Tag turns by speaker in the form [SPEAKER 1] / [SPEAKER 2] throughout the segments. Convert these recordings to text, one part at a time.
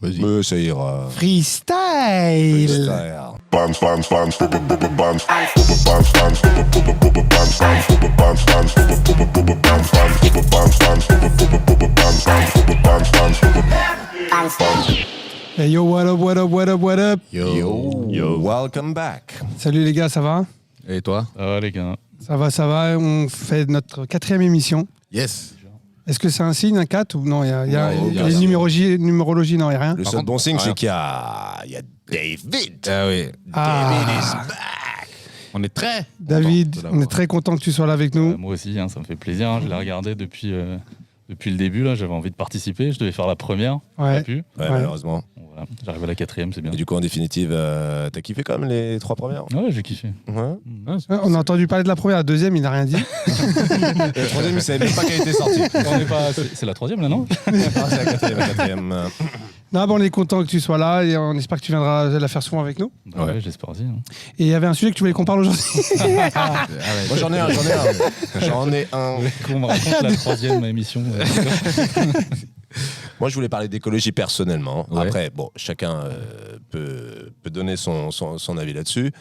[SPEAKER 1] Vas-y.
[SPEAKER 2] Mais ça ira.
[SPEAKER 3] Freestyle. Hey yo, what up, what up, what up, what up?
[SPEAKER 2] Yo. Welcome back.
[SPEAKER 3] Salut les gars, ça va?
[SPEAKER 1] Et toi?
[SPEAKER 4] Ça va les gars.
[SPEAKER 3] Ça va. On fait notre 4e émission.
[SPEAKER 1] Yes.
[SPEAKER 3] Est-ce que c'est un signe, un 4 ou non? Il y a
[SPEAKER 1] Non,
[SPEAKER 3] les numérologies, non, il n'y a rien.
[SPEAKER 2] Le
[SPEAKER 1] Par
[SPEAKER 2] seul
[SPEAKER 1] contre,
[SPEAKER 2] bon signe,
[SPEAKER 1] rien.
[SPEAKER 2] c'est qu'il y a David.
[SPEAKER 1] Ah oui.
[SPEAKER 2] David is back.
[SPEAKER 1] On est très.
[SPEAKER 3] David,
[SPEAKER 1] content de
[SPEAKER 3] on est
[SPEAKER 1] l'avoir.
[SPEAKER 3] très content que tu sois là avec nous.
[SPEAKER 4] Moi aussi, ça me fait plaisir. Je l'ai regardé depuis le début. Là, j'avais envie de participer. Je devais faire la première.
[SPEAKER 3] Ouais.
[SPEAKER 4] Pas pu.
[SPEAKER 2] Ouais,
[SPEAKER 3] Ouais.
[SPEAKER 2] malheureusement.
[SPEAKER 4] Bon, voilà. J'arrive à la 4e, c'est bien.
[SPEAKER 2] Et du coup, en définitive, t'as kiffé quand même les 3 premières?
[SPEAKER 4] Ouais, j'ai kiffé.
[SPEAKER 2] Ouais.
[SPEAKER 3] On a entendu parler de la première, la deuxième, il n'a rien dit.
[SPEAKER 2] Et la troisième, il savait même pas qu'elle était sortie.
[SPEAKER 4] C'est la 3e là, non?
[SPEAKER 2] Ah, c'est la quatrième.
[SPEAKER 3] Non, bon, on est content que tu sois là et on espère que tu viendras la faire souvent avec nous.
[SPEAKER 4] Ouais, j'espère aussi.
[SPEAKER 3] Et il y avait un sujet que tu voulais qu'on parle aujourd'hui.
[SPEAKER 2] Moi, j'en ai un.
[SPEAKER 4] Qu'on me raconte la 3e émission.
[SPEAKER 2] Moi, je voulais parler d'écologie personnellement.
[SPEAKER 1] Ouais.
[SPEAKER 2] Après, bon, chacun peut donner son avis là-dessus.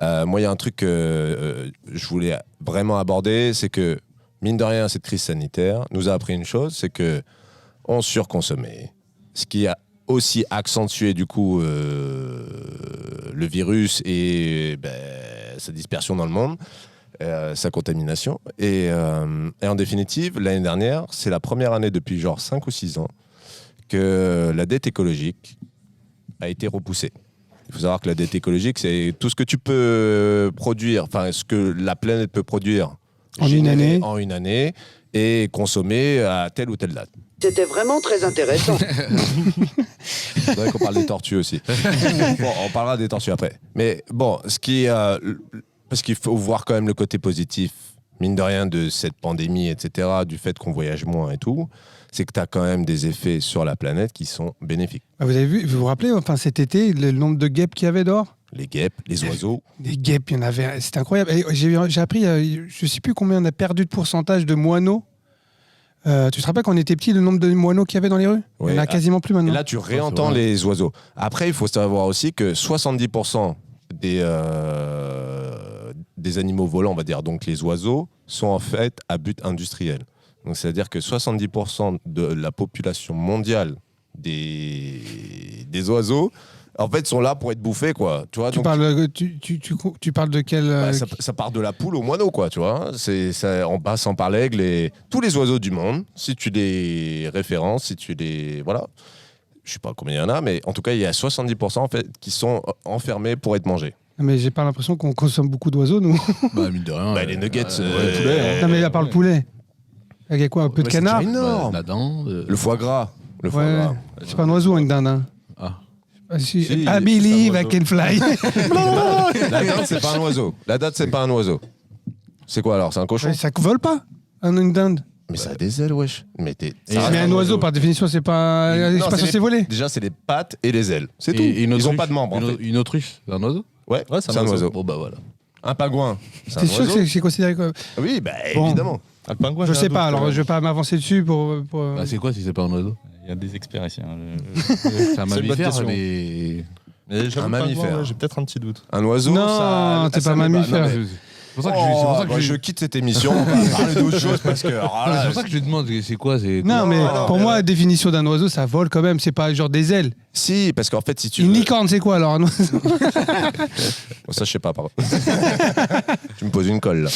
[SPEAKER 2] Moi, il y a un truc que je voulais vraiment aborder, c'est que, mine de rien, cette crise sanitaire nous a appris une chose, c'est que on surconsommait. Ce qui a aussi accentué, du coup, le virus et sa dispersion dans le monde. Sa contamination. Et en définitive, l'année dernière, c'est la première année depuis genre 5 ou 6 ans que la dette écologique a été repoussée. Il faut savoir que la dette écologique, c'est tout ce que tu peux produire, enfin ce que la planète peut produire
[SPEAKER 3] En une année.
[SPEAKER 2] en une année et consommer à telle ou telle date.
[SPEAKER 5] C'était vraiment très intéressant.
[SPEAKER 2] Il faudrait qu'on parle des tortues aussi. Bon, on parlera des tortues après. Mais bon, parce qu'il faut voir quand même le côté positif, mine de rien, de cette pandémie, etc., du fait qu'on voyage moins et tout, c'est que tu as quand même des effets sur la planète qui sont bénéfiques.
[SPEAKER 3] Vous avez vu, vous vous rappelez, enfin cet été, le nombre de guêpes qu'il y avait dehors?
[SPEAKER 2] Les guêpes, les oiseaux.
[SPEAKER 3] Des guêpes, il y en avait, c'était incroyable. Et j'ai appris, je ne sais plus combien on a perdu de pourcentage de moineaux. Tu te rappelles quand on était petit, le nombre de moineaux qu'il y avait dans les rues?
[SPEAKER 2] Ouais.
[SPEAKER 3] Il n'y en a quasiment plus
[SPEAKER 2] Et
[SPEAKER 3] maintenant.
[SPEAKER 2] là, tu réentends les oiseaux. Après, il faut savoir aussi que 70% des animaux volants, on va dire, donc les oiseaux, sont en fait à but industriel. Donc, c'est-à-dire que 70% de la population mondiale des oiseaux, en fait, sont là pour être bouffés, quoi. Tu vois,
[SPEAKER 3] Tu
[SPEAKER 2] donc,
[SPEAKER 3] parles de quel...
[SPEAKER 2] ça part de la poule au moineau, quoi, tu vois. On passe par l'aigle et tous les oiseaux du monde, si tu les références, si tu les... Voilà. Je sais pas combien il y en a, mais en tout cas, il y a 70% en fait, qui sont enfermés pour être mangés.
[SPEAKER 3] Mais j'ai pas l'impression qu'on consomme beaucoup d'oiseaux, nous.
[SPEAKER 1] Bah, mine de rien.
[SPEAKER 2] Les nuggets,
[SPEAKER 1] le poulet, hein.
[SPEAKER 3] Non, mais à part le poulet. Il y a quoi, un peu de
[SPEAKER 2] Ouais, c'est
[SPEAKER 3] canard?
[SPEAKER 2] déjà énorme.
[SPEAKER 1] La dent.
[SPEAKER 2] Le foie gras. Le foie
[SPEAKER 3] Ouais.
[SPEAKER 2] gras.
[SPEAKER 3] C'est pas un oiseau, une dinde. Hein.
[SPEAKER 1] Ah.
[SPEAKER 3] Ah, si.
[SPEAKER 2] Si,
[SPEAKER 3] I believe
[SPEAKER 2] c'est
[SPEAKER 3] I
[SPEAKER 2] un
[SPEAKER 3] can fly.
[SPEAKER 2] La dinde, c'est pas un oiseau. La dinde, c'est pas un oiseau. C'est quoi alors? C'est un cochon?
[SPEAKER 3] Ouais, ça vole pas, une dinde.
[SPEAKER 2] Mais ça a des ailes, wesh. Mais
[SPEAKER 3] Mais un oiseau, par définition, c'est pas,
[SPEAKER 2] Non,
[SPEAKER 3] c'est pas
[SPEAKER 2] c'est
[SPEAKER 3] censé voler.
[SPEAKER 2] Déjà, c'est les pattes et les ailes. C'est
[SPEAKER 1] Et
[SPEAKER 2] tout.
[SPEAKER 1] une
[SPEAKER 2] Ils ont
[SPEAKER 1] autruche.
[SPEAKER 2] pas de membres, en fait.
[SPEAKER 1] Une autruche, c'est un oiseau?
[SPEAKER 2] Ouais,
[SPEAKER 1] Ouais,
[SPEAKER 2] c'est un oiseau.
[SPEAKER 1] Bon, bah voilà.
[SPEAKER 2] Un pingouin, c'est un
[SPEAKER 3] T'es sûr que
[SPEAKER 2] oiseau.
[SPEAKER 3] c'est considéré comme...
[SPEAKER 2] Oui,
[SPEAKER 3] Bon.
[SPEAKER 2] évidemment.
[SPEAKER 4] Le pingouin,
[SPEAKER 3] Je
[SPEAKER 4] j'ai un
[SPEAKER 3] sais
[SPEAKER 4] doute,
[SPEAKER 3] pas,
[SPEAKER 4] quand
[SPEAKER 3] alors
[SPEAKER 4] même.
[SPEAKER 3] je vais pas m'avancer dessus pour...
[SPEAKER 1] Bah, c'est quoi si c'est pas un oiseau?
[SPEAKER 4] Il y a des experts ici.
[SPEAKER 1] C'est un
[SPEAKER 6] C'est une bonne
[SPEAKER 1] mammifère,
[SPEAKER 6] question.
[SPEAKER 1] mais.
[SPEAKER 6] Mais j'avoue,
[SPEAKER 2] Un
[SPEAKER 6] le pingouin,
[SPEAKER 2] mammifère.
[SPEAKER 6] ouais, j'ai peut-être un petit doute.
[SPEAKER 2] Un oiseau,
[SPEAKER 3] Non,
[SPEAKER 2] ça...
[SPEAKER 3] t'es
[SPEAKER 2] ça
[SPEAKER 3] pas
[SPEAKER 2] met
[SPEAKER 3] mammifère.
[SPEAKER 2] Non, mais-
[SPEAKER 1] C'est pour ça que c'est pour ça que
[SPEAKER 2] je quitte cette émission, on va parler d'autre chose parce que... alors là,
[SPEAKER 1] C'est pour ça que je lui demande, c'est quoi?
[SPEAKER 3] Non, mais
[SPEAKER 2] non,
[SPEAKER 3] pour
[SPEAKER 2] mais
[SPEAKER 3] moi, la définition d'un oiseau, ça vole quand même. C'est pas genre des ailes.
[SPEAKER 2] Si, parce qu'en fait, si tu
[SPEAKER 3] Une
[SPEAKER 2] veux-
[SPEAKER 3] licorne, c'est quoi alors un oiseau?
[SPEAKER 2] Bon, ça, je sais pas, pardon. Tu me poses une colle, là.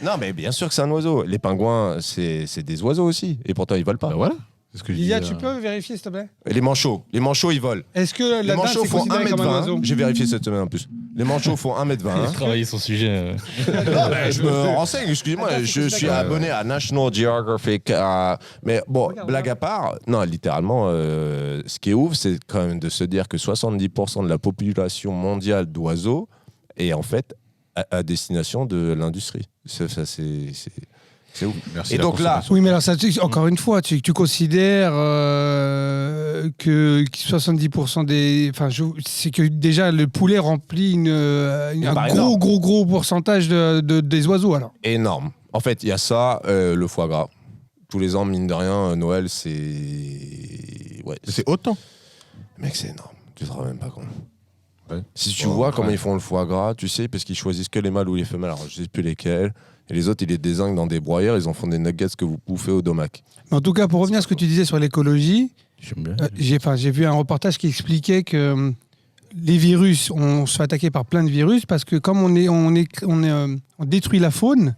[SPEAKER 2] Non, mais bien sûr que c'est un oiseau. Les pingouins, c'est des oiseaux aussi. Et pourtant, ils volent pas.
[SPEAKER 1] Bah voilà. C'est ce que je
[SPEAKER 3] Lilia,
[SPEAKER 1] disais,
[SPEAKER 3] tu peux vérifier, s'il te plaît?
[SPEAKER 2] Et les manchots, ils volent.
[SPEAKER 3] Est-ce que
[SPEAKER 2] Les
[SPEAKER 3] la dinde,
[SPEAKER 2] manchots
[SPEAKER 3] c'est
[SPEAKER 2] font
[SPEAKER 3] considéré comme un oiseau?
[SPEAKER 2] 1m20. J'ai vérifié cette semaine en plus. Les manchots font 1m20.
[SPEAKER 4] Il a travaillé son sujet.
[SPEAKER 2] Non, mais je me renseigne, excusez-moi,
[SPEAKER 3] Attends,
[SPEAKER 2] je
[SPEAKER 3] c'est
[SPEAKER 2] suis
[SPEAKER 3] d'accord.
[SPEAKER 2] abonné à National Geographic. Mais bon,
[SPEAKER 3] Regarde,
[SPEAKER 2] blague à part, non, littéralement, ce qui est ouf, c'est quand même de se dire que 70% de la population mondiale d'oiseaux est en fait à destination de l'industrie. C'est ouf.
[SPEAKER 1] Merci
[SPEAKER 2] Et
[SPEAKER 1] la
[SPEAKER 2] donc là,
[SPEAKER 1] consommation.
[SPEAKER 3] Oui, mais alors, ça, encore une fois, tu considères que 70% des... Enfin, c'est que déjà, le poulet remplit un
[SPEAKER 2] part
[SPEAKER 3] gros pourcentage des oiseaux, alors.
[SPEAKER 2] énorme. En fait, il y a ça, le foie gras. tous les ans, mine de rien, Noël, c'est... Ouais,
[SPEAKER 1] C'est autant.
[SPEAKER 2] Mec, c'est énorme. Tu te rends même pas compte.
[SPEAKER 1] Ouais.
[SPEAKER 2] Si tu
[SPEAKER 1] Bon,
[SPEAKER 2] vois
[SPEAKER 1] après.
[SPEAKER 2] comment ils font le foie gras, tu sais, parce qu'ils choisissent que les mâles ou les femelles, alors je sais plus lesquels. Et les autres, ils les dézinguent dans des broyeurs, ils en font des nuggets que vous bouffez au domac.
[SPEAKER 3] Mais en tout cas, pour revenir à ce que tu disais sur l'écologie,
[SPEAKER 1] J'aime bien.
[SPEAKER 3] j'ai vu un reportage qui expliquait que les virus, on se fait attaquer par plein de virus parce que comme on détruit la faune,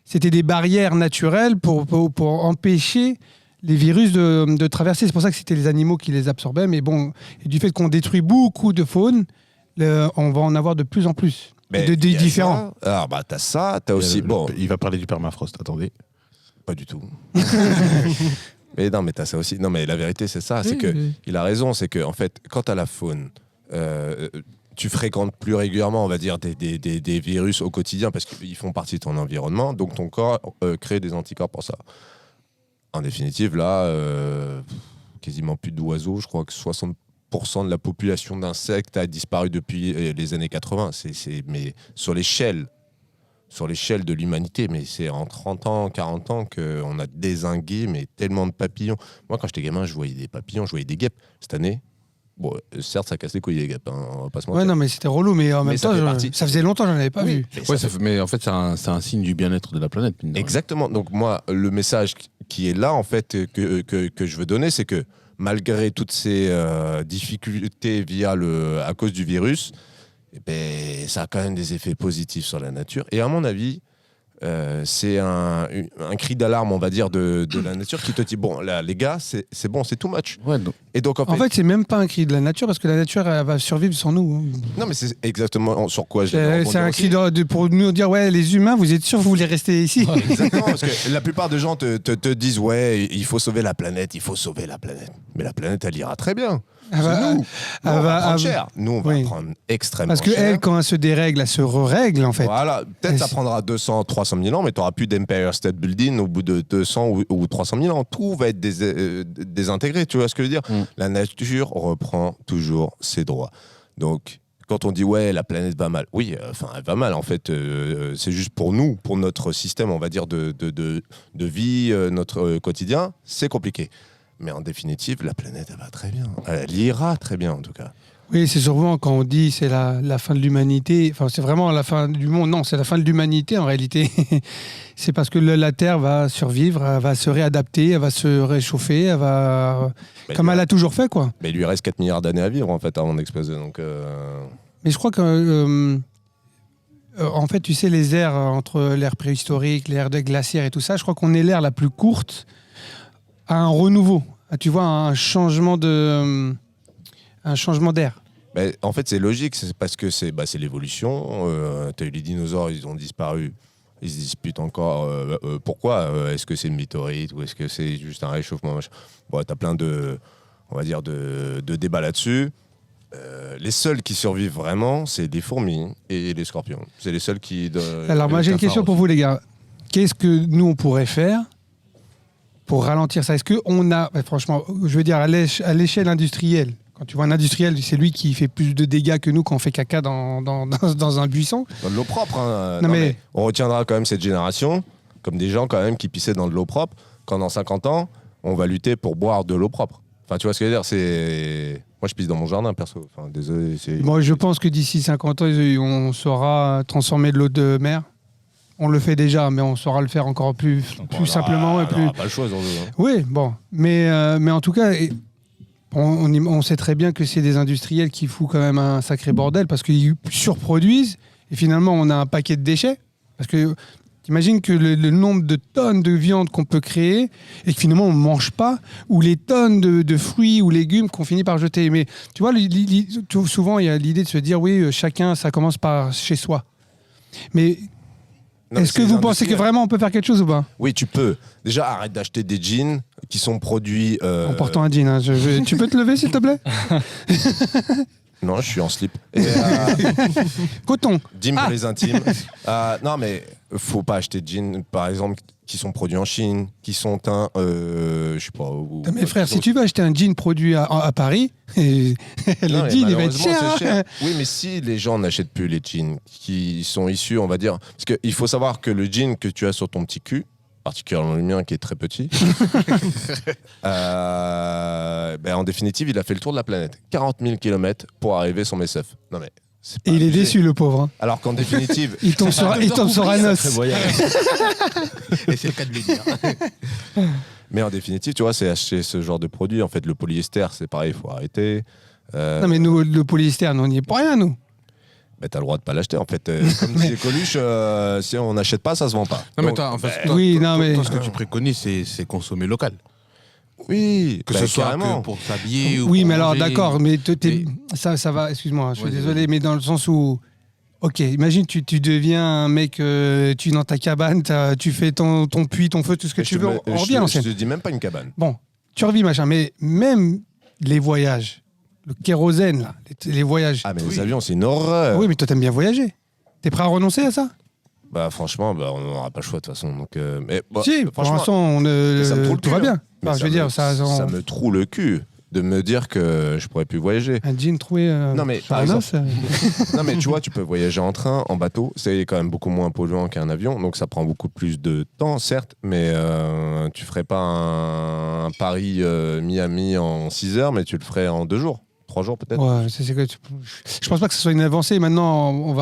[SPEAKER 3] c'était des barrières naturelles pour empêcher les virus de traverser. C'est pour ça que c'était les animaux qui les absorbaient. Mais bon, et du fait qu'on détruit beaucoup de faune, on va en avoir de plus en plus.
[SPEAKER 2] Mais
[SPEAKER 3] Et
[SPEAKER 2] il y a
[SPEAKER 3] différents.
[SPEAKER 2] ça. Ah, bah, t'as ça, t'as aussi. Bon,
[SPEAKER 1] Il va parler du permafrost, attendez.
[SPEAKER 2] pas du tout. Mais non, mais t'as ça aussi. Non, mais la vérité, c'est ça. C'est que il a raison. C'est que, en fait, quand t'as la faune, tu fréquentes plus régulièrement, on va dire, des virus au quotidien parce qu'ils font partie de ton environnement. Donc, ton corps crée des anticorps pour ça. En définitive, là, quasiment plus d'oiseaux. Je crois que 60% de la population d'insectes a disparu depuis les années 80. Mais sur l'échelle de l'humanité, mais c'est en 30 ans, 40 ans qu'on a dézingué mais tellement de papillons. Moi, quand j'étais gamin, je voyais des papillons, je voyais des guêpes. Cette année, bon, certes, ça casse les couilles, les guêpes, hein, on va pas se mentir.
[SPEAKER 3] Ouais, non, mais c'était relou. Mais en
[SPEAKER 2] Mais
[SPEAKER 3] même
[SPEAKER 2] ça
[SPEAKER 3] temps,
[SPEAKER 2] fait partie.
[SPEAKER 3] ça faisait longtemps que j'en avais pas vu.
[SPEAKER 2] Mais
[SPEAKER 1] Ouais,
[SPEAKER 2] ça
[SPEAKER 1] mais en fait, c'est un signe du bien-être de la planète. mine de rien.
[SPEAKER 2] Exactement. Donc moi, le message qui est là, en fait, que je veux donner, c'est que malgré toutes ces difficultés à cause du virus, eh ben, ça a quand même des effets positifs sur la nature. Et à mon avis, c'est un cri d'alarme, on va dire, de la nature qui te dit, bon, là, les gars, c'est bon, c'est too much.
[SPEAKER 1] Ouais, donc,
[SPEAKER 2] Et donc,
[SPEAKER 3] En fait, c'est même pas un cri de la nature parce que la nature, elle va survivre sans nous.
[SPEAKER 2] non, mais c'est exactement sur quoi j'ai
[SPEAKER 3] C'est un cri pour nous dire ouais, les humains, vous êtes sûrs que vous voulez rester ici.
[SPEAKER 2] Exactement, parce que la plupart des gens te disent ouais, il faut sauver la planète, il faut sauver la planète. Mais la planète, elle ira très bien.
[SPEAKER 3] Elle va-
[SPEAKER 2] C'est nous. Nous,
[SPEAKER 3] elle
[SPEAKER 2] on va
[SPEAKER 3] va-
[SPEAKER 2] prendre
[SPEAKER 3] elle-
[SPEAKER 2] cher. Nous, on va
[SPEAKER 3] oui.
[SPEAKER 2] prendre extrêmement
[SPEAKER 3] Parce que
[SPEAKER 2] cher.
[SPEAKER 3] elle, quand elle se dérègle, elle se re-règle en fait.
[SPEAKER 2] Voilà, peut-être
[SPEAKER 3] Et
[SPEAKER 2] ça
[SPEAKER 3] c'est-
[SPEAKER 2] prendra 200, 300 000 ans, mais tu n'auras plus d'Empire State Building au bout de 200 ou 300 000 ans. Tout va être désintégré, tu vois ce que je veux dire? La nature reprend toujours ses droits. Donc, quand on dit ouais, la planète va mal, oui, enfin, elle va mal en fait. C'est juste pour nous, pour notre système, on va dire, de vie, notre quotidien, c'est compliqué. Mais en définitive, la planète, elle va très bien. Elle ira très bien, en tout cas.
[SPEAKER 3] Oui, c'est souvent quand on dit c'est la fin de l'humanité, enfin c'est vraiment la fin du monde. Non, c'est la fin de l'humanité en réalité. C'est parce que la Terre va survivre, elle va se réadapter, elle va se réchauffer, elle va...
[SPEAKER 2] Mais
[SPEAKER 3] comme elle a toujours fait quoi.
[SPEAKER 2] Mais il lui reste 4 milliards d'années à vivre, en fait, avant d'exploser. Donc,
[SPEAKER 3] Mais je crois que... en fait, tu sais, les ères entre l'ère préhistorique, l'ère de glaciaire et tout ça, je crois qu'on est l'ère la plus courte à un renouveau. Tu vois, un changement d'air.
[SPEAKER 2] mais en fait, c'est logique, c'est parce que c'est l'évolution. T'as eu les dinosaures, ils ont disparu. Ils se disputent encore pourquoi. Est-ce que c'est une météorite ou est-ce que c'est juste un réchauffement machin. Bon, t'as plein de, on va dire, de débats là-dessus. Les seuls qui survivent vraiment, c'est les fourmis et les scorpions. C'est les seuls qui...
[SPEAKER 3] Alors, moi, j'ai une question pour vous, les gars. Qu'est-ce que nous, on pourrait faire pour ralentir ça? Est-ce qu'on a, franchement, je veux dire, à l'échelle industrielle, quand tu vois un industriel, c'est lui qui fait plus de dégâts que nous quand on fait caca dans un buisson.
[SPEAKER 2] Dans de l'eau propre. Hein.
[SPEAKER 3] Non,
[SPEAKER 2] Non,
[SPEAKER 3] mais-
[SPEAKER 2] mais on retiendra quand même cette génération comme des gens quand même qui pissaient dans de l'eau propre. Quand dans 50 ans, on va lutter pour boire de l'eau propre. Enfin, tu vois ce que je veux dire? Moi, je pisse dans mon jardin, perso. Enfin, désolé.
[SPEAKER 3] Moi, je pense que d'ici 50 ans, on saura transformer de l'eau de mer. On le fait déjà, mais on saura le faire encore plus simplement. Et
[SPEAKER 2] On
[SPEAKER 3] plus...
[SPEAKER 2] n'aura pas le choix, aujourd'hui, hein.
[SPEAKER 3] Oui, bon. Mais en tout cas, on sait très bien que c'est des industriels qui foutent quand même un sacré bordel parce qu'ils surproduisent et finalement, on a un paquet de déchets. Parce que t'imagines que le nombre de tonnes de viande qu'on peut créer et que finalement, on ne mange pas, ou les tonnes de fruits ou légumes qu'on finit par jeter. Mais tu vois, souvent, il y a l'idée de se dire, oui, chacun, ça commence par chez soi. Mais
[SPEAKER 2] Non,
[SPEAKER 3] est-ce
[SPEAKER 2] mais
[SPEAKER 3] que
[SPEAKER 2] c'est
[SPEAKER 3] vous
[SPEAKER 2] les
[SPEAKER 3] pensez que
[SPEAKER 2] industriels.
[SPEAKER 3] vraiment on peut faire quelque chose ou pas?
[SPEAKER 2] Oui, tu peux. Déjà, arrête d'acheter des jeans qui sont produits...
[SPEAKER 3] En portant un jean. Hein, tu peux te lever, s'il te plaît?
[SPEAKER 2] Non, je suis en slip. Et,
[SPEAKER 3] Coton.
[SPEAKER 2] Dim pour les intimes. Non, mais faut pas acheter de jeans, par exemple, qui sont produits en Chine, qui sont teints, je sais pas.
[SPEAKER 3] Mais frère, si tu veux acheter un jean produit à Paris, le
[SPEAKER 2] Non, mais
[SPEAKER 3] jean, il va être
[SPEAKER 2] malheureusement,
[SPEAKER 3] cher.
[SPEAKER 2] c'est cher. Oui, mais si les gens n'achètent plus les jeans qui sont issus, on va dire... Parce qu'il faut savoir que le jean que tu as sur ton petit cul, particulièrement le mien qui est très petit. En définitive, il a fait le tour de la planète. 40 000 km pour arriver sur Messef. Non mais, c'est pas
[SPEAKER 3] Et il est
[SPEAKER 2] abusé.
[SPEAKER 3] déçu, le pauvre. Hein.
[SPEAKER 2] Alors qu'en définitive,
[SPEAKER 3] Il tombe sur Anos.
[SPEAKER 1] Et c'est le cas de le dire.
[SPEAKER 2] mais en définitive, tu vois, c'est acheter ce genre de produit. En fait, le polyester, c'est pareil, il faut arrêter.
[SPEAKER 3] Non, mais nous, le polyester, on n'y est pour rien, nous.
[SPEAKER 2] Bah, t'as le droit de pas l'acheter. En fait, comme disait Coluche, si on n'achète pas, ça se vend pas.
[SPEAKER 1] Non, mais
[SPEAKER 2] Donc,
[SPEAKER 1] toi, en fait,
[SPEAKER 3] oui, non, mais-
[SPEAKER 1] toi, ce que tu préconises, c'est consommer local.
[SPEAKER 2] oui,
[SPEAKER 1] Que
[SPEAKER 2] bah,
[SPEAKER 1] ce soit
[SPEAKER 2] carrément.
[SPEAKER 1] que pour s'habiller ou
[SPEAKER 3] Oui,
[SPEAKER 1] pour
[SPEAKER 3] mais alors,
[SPEAKER 1] manger.
[SPEAKER 3] d'accord, mais
[SPEAKER 1] Mais-
[SPEAKER 3] ça va, excuse-moi, je suis
[SPEAKER 1] Vas-y,
[SPEAKER 3] désolé, mais dans le sens où. Ok, imagine, tu deviens un mec, tu es dans ta cabane, tu fais ton puits, ton feu, tout ce que
[SPEAKER 2] Mais
[SPEAKER 3] tu
[SPEAKER 2] je te
[SPEAKER 3] veux,
[SPEAKER 2] mets-
[SPEAKER 3] on
[SPEAKER 2] je
[SPEAKER 3] revient à
[SPEAKER 2] te-
[SPEAKER 3] l'ancienne.
[SPEAKER 2] Je te dis même pas une cabane.
[SPEAKER 3] Bon, tu revis, machin, mais même les voyages, le kérosène, là, les voyages.
[SPEAKER 2] Ah, mais les avions, c'est une horreur.
[SPEAKER 3] Oui, mais toi, t'aimes bien voyager. T'es prêt à renoncer à ça?
[SPEAKER 2] Bah, franchement, bah, on n'aura pas le choix de toute façon. Donc, mais, bah,
[SPEAKER 3] Si, pour
[SPEAKER 2] franchement,
[SPEAKER 3] l'instant,
[SPEAKER 2] ça me trouve le
[SPEAKER 3] tout
[SPEAKER 2] cul,
[SPEAKER 3] va bien.
[SPEAKER 2] hein. Mais
[SPEAKER 3] Enfin, je veux dire, ça
[SPEAKER 2] me troue le cul de me dire que je pourrais plus voyager.
[SPEAKER 3] un jean troué
[SPEAKER 2] Non, mais
[SPEAKER 3] sur
[SPEAKER 2] par
[SPEAKER 3] un os,
[SPEAKER 2] Non, mais tu vois, tu peux voyager en train, en bateau. C'est quand même beaucoup moins polluant qu'un avion. Donc, ça prend beaucoup plus de temps, certes. Mais tu ferais pas un Paris-Miami en 6 heures, mais tu le ferais en 2 jours. 3 jours peut-être.
[SPEAKER 3] Ouais, je pense pas que ce soit une avancée. Maintenant, on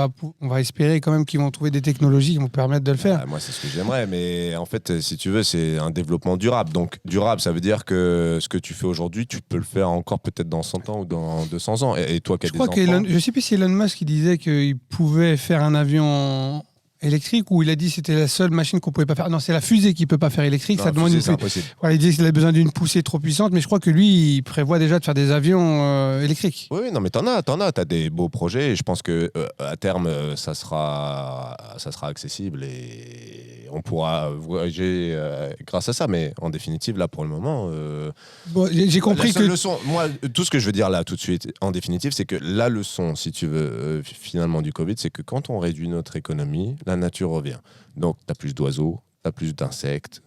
[SPEAKER 3] va espérer quand même qu'ils vont trouver des technologies qui vont permettre de le faire.
[SPEAKER 2] Ah, moi, c'est ce que j'aimerais. Mais en fait, si tu veux, c'est un développement durable. Donc, durable, ça veut dire que ce que tu fais aujourd'hui, tu peux le faire encore peut-être dans 100 ans ou dans 200 ans. Et toi qui as
[SPEAKER 3] Je
[SPEAKER 2] des
[SPEAKER 3] crois
[SPEAKER 2] enfants...
[SPEAKER 3] je sais plus si Elon Musk il disait qu'il pouvait faire un avion électrique ou il a dit que c'était la seule machine qu'on pouvait pas faire. Non, c'est la fusée qui peut pas faire électrique.
[SPEAKER 2] Non,
[SPEAKER 3] ça demande
[SPEAKER 2] fusée,
[SPEAKER 3] une
[SPEAKER 2] c'est impossible.
[SPEAKER 3] Voilà, il dit qu'il a besoin d'une poussée trop puissante, mais je crois que lui, il prévoit déjà de faire des avions électriques.
[SPEAKER 2] Oui, non, mais t'as des beaux projets et je pense que à terme, ça sera accessible et on pourra voyager grâce à ça. Mais en définitive, là, pour le moment,
[SPEAKER 3] Bon, j'ai compris
[SPEAKER 2] la seule
[SPEAKER 3] que
[SPEAKER 2] leçon, moi, tout ce que je veux dire là, tout de suite, en définitive, c'est que la leçon, si tu veux, finalement, du Covid, c'est que quand on réduit notre économie, la nature revient. Donc, t'as plus d'oiseaux, t'as plus d'insectes.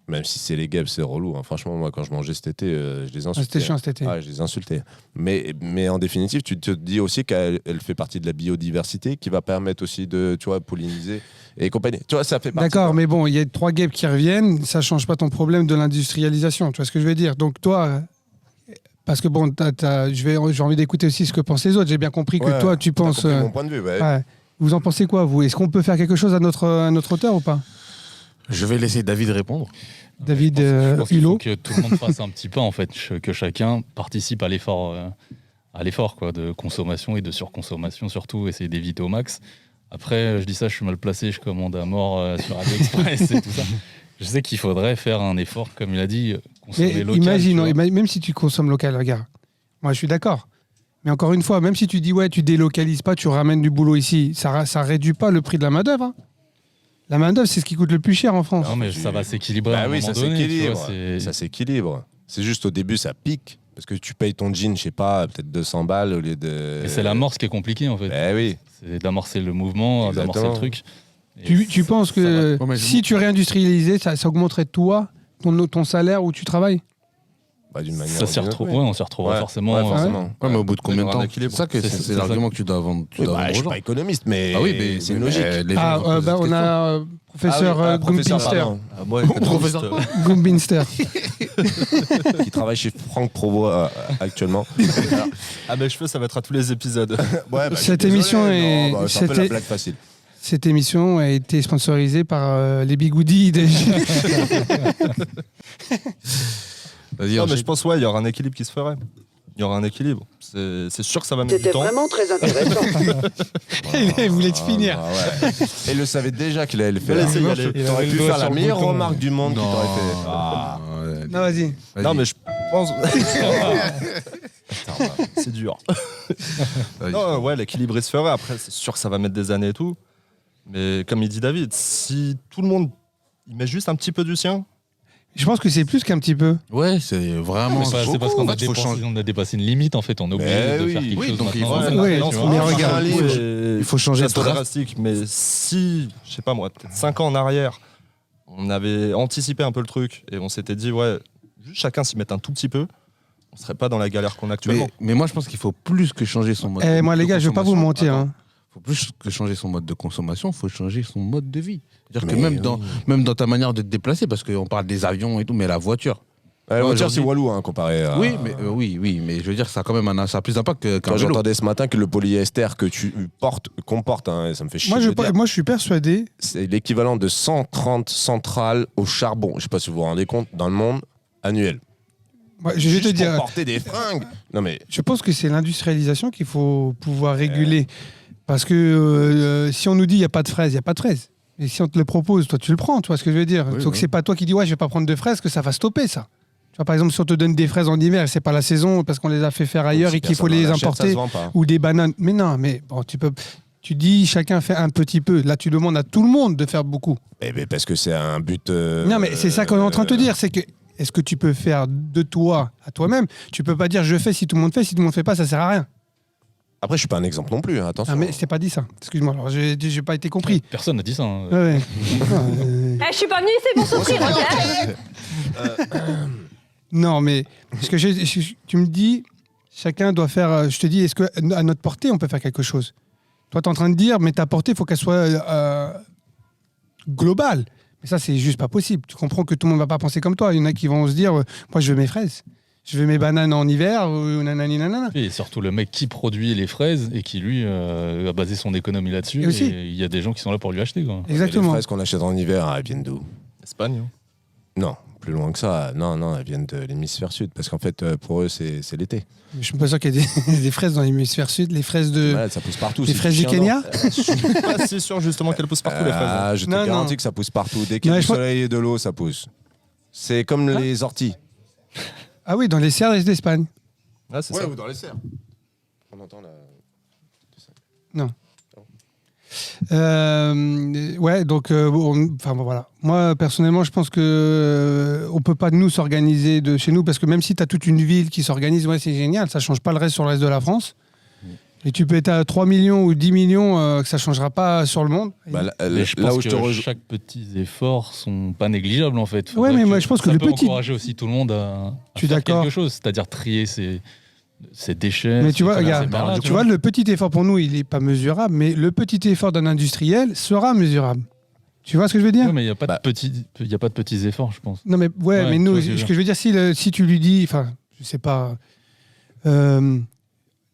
[SPEAKER 2] Même si c'est les guêpes, c'est relou. Hein. Franchement, moi, quand je mangeais cet été, je les insultais.
[SPEAKER 3] c'était chiant cet été.
[SPEAKER 2] Ouais, je les insultais. Mais en définitive, tu te dis aussi qu'elle fait partie de la biodiversité qui va permettre aussi de, tu vois, polliniser et compagnie. Tu vois, ça fait partie.
[SPEAKER 3] D'accord, mais bon, il y a 3 guêpes qui reviennent, ça change pas ton problème de l'industrialisation. Tu vois ce que je veux dire? Donc toi, parce que bon, j'ai envie d'écouter aussi ce que pensent les autres. J'ai bien compris que
[SPEAKER 2] Ouais,
[SPEAKER 3] toi, tu
[SPEAKER 2] t'as
[SPEAKER 3] penses.
[SPEAKER 2] compris mon point de vue. Ouais.
[SPEAKER 3] Ouais. Vous en pensez quoi, vous? Est-ce qu'on peut faire quelque chose à notre hauteur ou pas?
[SPEAKER 1] Je vais laisser David répondre.
[SPEAKER 3] David
[SPEAKER 4] Je pense qu'il
[SPEAKER 3] Hulot.
[SPEAKER 4] faut que tout le monde fasse un petit pas, en fait, que chacun participe à l'effort quoi, de consommation et de surconsommation, surtout, essayer d'éviter au max. Après, je dis ça, je suis mal placé, je commande à mort sur AliExpress et tout ça. Je sais qu'il faudrait faire un effort, comme il a dit, consommer
[SPEAKER 3] Mais
[SPEAKER 4] local.
[SPEAKER 3] imagine,
[SPEAKER 4] tu vois.
[SPEAKER 3] même si tu consommes local, regarde. Moi, je suis d'accord. Mais encore une fois, même si tu dis, ouais, tu délocalises pas, tu ramènes du boulot ici, ça réduit pas le prix de la main-d'œuvre. Hein. La main-d'œuvre, c'est ce qui coûte le plus cher en France.
[SPEAKER 4] Non, mais ça va s'équilibrer à
[SPEAKER 2] Bah
[SPEAKER 4] un
[SPEAKER 2] oui,
[SPEAKER 4] moment
[SPEAKER 2] ça
[SPEAKER 4] donné. tu
[SPEAKER 2] s'équilibre.
[SPEAKER 4] vois, c'est-
[SPEAKER 2] Ça s'équilibre. C'est juste au début, ça pique. Parce que tu payes ton jean, je sais pas, peut-être 200 balles au lieu de.
[SPEAKER 4] Et c'est l'amorce qui est compliquée, en fait.
[SPEAKER 2] Bah oui.
[SPEAKER 4] C'est d'amorcer le mouvement, d'amorcer le
[SPEAKER 2] Exactement.
[SPEAKER 4] truc. Et
[SPEAKER 3] Tu penses
[SPEAKER 4] ça va.
[SPEAKER 3] que
[SPEAKER 1] Ouais, mais
[SPEAKER 3] si tu réindustrialisais, ça augmenterait toi, ton salaire où tu travailles?
[SPEAKER 2] Bah, d'une manière.
[SPEAKER 4] Ça
[SPEAKER 2] ou
[SPEAKER 4] s'y
[SPEAKER 2] d'une autre,
[SPEAKER 4] retrouve,
[SPEAKER 2] oui.
[SPEAKER 4] ouais, on s'y retrouvera
[SPEAKER 2] Ouais,
[SPEAKER 4] forcément.
[SPEAKER 2] ouais, forcément.
[SPEAKER 1] Ouais, mais au bout de combien de
[SPEAKER 6] Il y aura
[SPEAKER 1] temps?
[SPEAKER 6] un équilibre.
[SPEAKER 1] C'est ça que
[SPEAKER 4] C'est
[SPEAKER 1] c'est
[SPEAKER 4] ça.
[SPEAKER 1] l'argument que tu dois vendre. Tu
[SPEAKER 2] Oui,
[SPEAKER 1] dois
[SPEAKER 2] bah,
[SPEAKER 1] vendre
[SPEAKER 2] je
[SPEAKER 1] aux
[SPEAKER 2] suis
[SPEAKER 1] gens.
[SPEAKER 2] pas économiste, mais,
[SPEAKER 1] Ah oui, mais
[SPEAKER 2] c'est une logique.
[SPEAKER 1] les gens
[SPEAKER 3] Ah,
[SPEAKER 1] vont poser
[SPEAKER 3] on
[SPEAKER 1] cette
[SPEAKER 3] a professeur
[SPEAKER 2] Ah oui, professeur,
[SPEAKER 3] Gumbinster.
[SPEAKER 2] pardon.
[SPEAKER 6] Ah, moi,
[SPEAKER 1] Professeur.
[SPEAKER 6] économiste,
[SPEAKER 3] Gumbinster.
[SPEAKER 2] Qui travaille chez Franck Provo actuellement.
[SPEAKER 6] Ah, mes cheveux, ça va être à tous les épisodes.
[SPEAKER 2] Ouais, bah,
[SPEAKER 3] Cette
[SPEAKER 2] je suis
[SPEAKER 3] émission
[SPEAKER 2] désolé,
[SPEAKER 3] est-
[SPEAKER 2] non, bah, c'est un peu la
[SPEAKER 3] c'était-
[SPEAKER 2] blague facile.
[SPEAKER 3] Cette émission a été sponsorisée par les bigoudis de...
[SPEAKER 1] Vas-y,
[SPEAKER 6] Non, mais
[SPEAKER 1] enchaîne.
[SPEAKER 6] je pense, ouais, il y aura un équilibre qui se ferait. Il y aura un équilibre. C'est sûr que ça va mettre
[SPEAKER 5] C'était
[SPEAKER 6] du temps.
[SPEAKER 5] vraiment très intéressant.
[SPEAKER 3] Il voulait te finir.
[SPEAKER 2] Ah, ouais. Et il le savait déjà qu'il allait le faire.
[SPEAKER 6] Il va laisser y aller.
[SPEAKER 2] Tu aurais pu faire la meilleure remarque du monde qui
[SPEAKER 1] Non.
[SPEAKER 2] t'aurait fait. Ah.
[SPEAKER 1] Ouais,
[SPEAKER 3] Non, vas-y.
[SPEAKER 1] vas-y.
[SPEAKER 6] Non, mais je pense. Putain, c'est dur.
[SPEAKER 1] Vas-y.
[SPEAKER 6] Non, ouais, l'équilibre il se ferait. Après, c'est sûr que ça va mettre des années et tout. Mais comme il dit David, si tout le monde il met juste un petit peu du sien,
[SPEAKER 3] Je pense que c'est plus qu'un petit peu.
[SPEAKER 1] Ouais, c'est vraiment.
[SPEAKER 4] C'est parce
[SPEAKER 1] beaucoup.
[SPEAKER 4] qu'on
[SPEAKER 1] En
[SPEAKER 4] a,
[SPEAKER 1] fait, faut changer.
[SPEAKER 4] on a dépassé une limite, en fait. On est obligé
[SPEAKER 2] Mais
[SPEAKER 4] de
[SPEAKER 2] oui.
[SPEAKER 4] faire quelque
[SPEAKER 1] Oui,
[SPEAKER 4] chose
[SPEAKER 1] donc il
[SPEAKER 4] maintenant.
[SPEAKER 1] faut-
[SPEAKER 6] ouais,
[SPEAKER 3] Ouais,
[SPEAKER 6] non,
[SPEAKER 3] tu
[SPEAKER 6] c'est
[SPEAKER 3] vois, mais
[SPEAKER 6] vraiment
[SPEAKER 3] regarde,
[SPEAKER 6] un livre,
[SPEAKER 1] il faut changer
[SPEAKER 6] ça
[SPEAKER 1] de
[SPEAKER 6] soit
[SPEAKER 1] trace.
[SPEAKER 6] drastique. Mais si, je sais pas moi, peut-être 5 ans en arrière, on avait anticipé un peu le truc et on s'était dit, ouais, juste chacun s'y mettre un tout petit peu, on serait pas dans la galère qu'on a actuellement.
[SPEAKER 1] Mais moi, je pense qu'il faut plus que changer son mode.
[SPEAKER 3] Eh, moi,
[SPEAKER 1] de
[SPEAKER 3] les gars, je veux pas vous
[SPEAKER 1] consommation.
[SPEAKER 3] mentir.
[SPEAKER 1] Attends.
[SPEAKER 3] Hein.
[SPEAKER 7] faut plus que changer son mode de consommation, il faut changer son mode de vie. C'est-à-dire que
[SPEAKER 2] Mais
[SPEAKER 7] même dans ta manière de te déplacer, parce qu'on parle des avions et tout, mais la voiture.
[SPEAKER 2] La voiture, c'est
[SPEAKER 7] aujourd'hui-
[SPEAKER 2] Walou, hein, comparé à.
[SPEAKER 7] Oui, mais je veux dire, ça a quand même ça a plus d'impact qu'un
[SPEAKER 2] Quand
[SPEAKER 7] vélo.
[SPEAKER 2] j'entendais ce matin que le polyester que tu comporte, hein, ça me fait chier.
[SPEAKER 3] Moi,
[SPEAKER 2] de le dire,
[SPEAKER 3] moi, je suis persuadé.
[SPEAKER 2] c'est l'équivalent de 130 centrales au charbon. Je sais pas si vous vous rendez compte, dans le monde, annuel.
[SPEAKER 3] Moi, je vais
[SPEAKER 2] Juste
[SPEAKER 3] te dire.
[SPEAKER 2] pour porter des fringues. Non mais.
[SPEAKER 3] Je pense que c'est l'industrialisation qu'il faut pouvoir réguler. Parce que si on nous dit il n'y a pas de fraises, il n'y a pas de fraises. Et si on te le propose, toi tu le prends, tu vois ce que je veux dire.
[SPEAKER 7] Oui,
[SPEAKER 3] Donc
[SPEAKER 7] oui.
[SPEAKER 3] c'est pas toi qui dis ouais je vais pas prendre de fraises que ça va stopper ça. Tu vois, par exemple si on te donne des fraises en hiver et c'est pas la saison parce qu'on les a fait faire ailleurs
[SPEAKER 2] si
[SPEAKER 3] et qu'il faut
[SPEAKER 2] personne
[SPEAKER 3] les
[SPEAKER 2] n'en achète, ça
[SPEAKER 3] importer
[SPEAKER 2] se vend pas.
[SPEAKER 3] ou des bananes. Mais non, mais bon tu dis chacun fait un petit peu. Là tu demandes à tout le monde de faire beaucoup.
[SPEAKER 2] Eh ben, parce que c'est un but.
[SPEAKER 3] Non mais c'est ça qu'on est en train de te dire, c'est que est-ce que tu peux faire de toi à toi-même? Tu peux pas dire je fais si tout le monde fait, si tout le monde fait pas ça sert à rien.
[SPEAKER 2] Après, je suis pas un exemple non plus, hein, attention.
[SPEAKER 3] Ah mais je t'ai pas dit ça. Excuse-moi. Alors j'ai pas été compris.
[SPEAKER 4] Personne n'a dit ça. Hein.
[SPEAKER 3] Ouais, ouais.
[SPEAKER 8] Eh, je suis pas venue ici pour souffrir, ok?
[SPEAKER 3] Non, mais parce que tu me dis, chacun doit faire. Je te dis, est-ce que à notre portée, on peut faire quelque chose? Toi, tu es en train de dire, mais ta portée, il faut qu'elle soit globale. Mais ça, c'est juste pas possible. Tu comprends que tout le monde va pas penser comme toi. Il y en a qui vont se dire, moi, je veux mes fraises. Je veux mes bananes en hiver, ou nanani nanana.
[SPEAKER 4] Et surtout le mec qui produit les fraises et qui lui a basé son économie là-dessus.
[SPEAKER 3] Et aussi.
[SPEAKER 4] Et il y a des gens qui sont là pour lui acheter. Quoi.
[SPEAKER 2] Les
[SPEAKER 3] Exactement.
[SPEAKER 2] fraises qu'on achète en hiver, elles viennent d'où?
[SPEAKER 6] Espagne. hein.
[SPEAKER 2] Non, plus loin que ça. Non, elles viennent de l'hémisphère sud. Parce qu'en fait, pour eux, c'est l'été.
[SPEAKER 3] Je suis pas sûr qu'il y ait des fraises dans l'hémisphère sud, les fraises de.
[SPEAKER 2] Ouais, ça pousse partout.
[SPEAKER 3] Les
[SPEAKER 2] c'est
[SPEAKER 3] fraises du
[SPEAKER 2] chien
[SPEAKER 3] Kenya.
[SPEAKER 6] Je suis pas si sûr justement qu'elles poussent partout les fraises. hein.
[SPEAKER 2] Ah, je te
[SPEAKER 3] Non,
[SPEAKER 2] garantis
[SPEAKER 3] non.
[SPEAKER 2] que ça pousse partout. Dès qu'il y a
[SPEAKER 3] Non,
[SPEAKER 2] du
[SPEAKER 3] je crois-
[SPEAKER 2] soleil et de l'eau, ça pousse. C'est comme
[SPEAKER 3] Hein
[SPEAKER 2] les orties.
[SPEAKER 3] Ah oui, dans les serres d'Espagne.
[SPEAKER 6] Ouais, c'est ça.
[SPEAKER 2] ou dans les serres. On entend la...
[SPEAKER 3] Ouais, donc, enfin bon, voilà. Moi, personnellement, je pense que on peut pas nous s'organiser de chez nous parce que même si tu as toute une ville qui s'organise, ouais, c'est génial, ça change pas le reste sur le reste de la France. Et tu peux être à 3 millions ou 10 millions, que ça changera pas sur le monde.
[SPEAKER 2] Bah,
[SPEAKER 4] Mais je
[SPEAKER 2] là
[SPEAKER 4] pense
[SPEAKER 2] où je
[SPEAKER 4] que
[SPEAKER 2] te rejoins.
[SPEAKER 4] chaque petit effort sont pas négligeables en fait.
[SPEAKER 3] Ouais, mais moi, je pense que
[SPEAKER 4] ça
[SPEAKER 3] le
[SPEAKER 4] peut
[SPEAKER 3] petit-
[SPEAKER 4] encourager aussi tout le monde à
[SPEAKER 3] Je suis
[SPEAKER 4] faire
[SPEAKER 3] d'accord.
[SPEAKER 4] quelque chose, c'est-à-dire trier ses déchets.
[SPEAKER 3] Mais tu vois,
[SPEAKER 4] ses
[SPEAKER 3] regarde,
[SPEAKER 4] commerces par là,
[SPEAKER 3] tu vois, le petit effort pour nous, il est pas mesurable, mais le petit effort d'un industriel sera mesurable. Tu vois ce que je veux dire?
[SPEAKER 4] Ouais, mais il n'y a pas
[SPEAKER 2] Bah.
[SPEAKER 4] il y a pas de petits efforts, je pense.
[SPEAKER 3] Non, mais ouais,
[SPEAKER 4] Ouais,
[SPEAKER 3] mais
[SPEAKER 4] tu
[SPEAKER 3] nous,
[SPEAKER 4] vois ce que je veux
[SPEAKER 3] ce que je veux dire, si tu lui dis, enfin, je sais pas,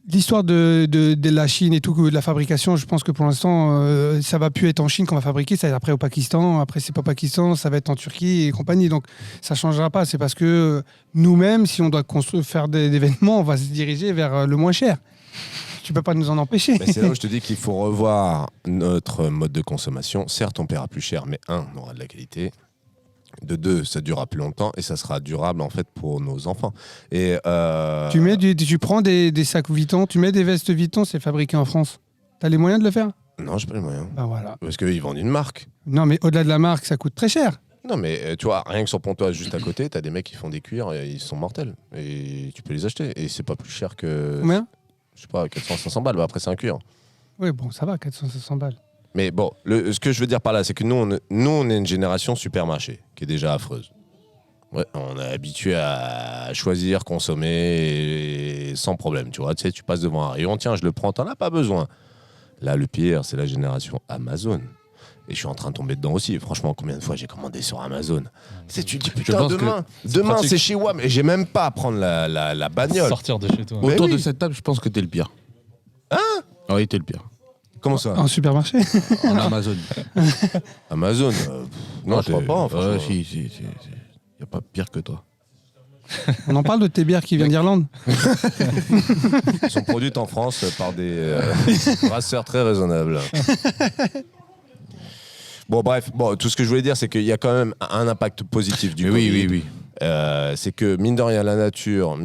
[SPEAKER 3] l'histoire de la Chine et tout, de la fabrication, je pense que pour l'instant, ça va plus être en Chine qu'on va fabriquer, ça va être après au Pakistan, après c'est pas au Pakistan, ça va être en Turquie et compagnie, donc ça changera pas. C'est parce que nous-mêmes, si on doit faire des événements, on va se diriger vers le moins cher. Tu peux pas nous en empêcher.
[SPEAKER 2] Mais c'est là où je te dis qu'il faut revoir notre mode de consommation. Certes, on paiera plus cher, mais on aura de la qualité. De deux, ça durera plus longtemps et ça sera durable en fait pour nos enfants. Et
[SPEAKER 3] Tu prends des sacs Vuitton, tu mets des vestes Vuitton, c'est fabriqué en France. T'as les moyens de le faire?
[SPEAKER 2] non, j'ai pas les moyens.
[SPEAKER 3] Ben voilà.
[SPEAKER 2] Parce qu'ils vendent une marque.
[SPEAKER 3] Non, mais au-delà de la marque, ça coûte très cher.
[SPEAKER 2] Non, mais tu vois, rien que sur Pontoise, juste à côté, t'as des mecs qui font des cuirs et ils sont mortels. Et tu peux les acheter. Et c'est pas plus cher que.
[SPEAKER 3] Combien?
[SPEAKER 2] Je sais pas, 400-500 balles. Bah, après, c'est un cuir.
[SPEAKER 3] Oui, bon, ça va, 400-500 balles.
[SPEAKER 2] Mais bon, ce que je veux dire par là, c'est que nous, on est une génération supermarché qui est déjà affreuse. Ouais, on est habitué à choisir, consommer et sans problème. Tu vois, tu sais, tu passes devant un rayon, tiens, je le prends, t'en as pas besoin. Là, le pire, c'est la génération Amazon. Et je suis en train de tomber dedans aussi. Franchement, combien de fois j'ai commandé sur Amazon? Tu te dis, putain,
[SPEAKER 7] pense
[SPEAKER 2] demain
[SPEAKER 4] pratique.
[SPEAKER 2] c'est chez WAM. Et j'ai même pas à prendre la bagnole.
[SPEAKER 4] Sortir de chez toi.
[SPEAKER 2] Mais
[SPEAKER 7] Autour
[SPEAKER 2] oui.
[SPEAKER 7] de cette table, je pense que t'es le pire. Ah oui, t'es le pire.
[SPEAKER 2] Comment ça?
[SPEAKER 3] En supermarché.
[SPEAKER 7] En Amazon.
[SPEAKER 2] Amazon non, je crois
[SPEAKER 7] t'es-
[SPEAKER 2] pas. franchement.
[SPEAKER 7] si. Y a pas pire que toi.
[SPEAKER 3] On en parle de tes bières qui viennent d'Irlande.
[SPEAKER 2] Ils sont produites en France par des brasseurs très raisonnables. Bon, bref, tout ce que je voulais dire, c'est qu'il y a quand même un impact positif du
[SPEAKER 7] Mais
[SPEAKER 2] Covid.
[SPEAKER 7] oui.
[SPEAKER 2] C'est que, mine de rien, la nature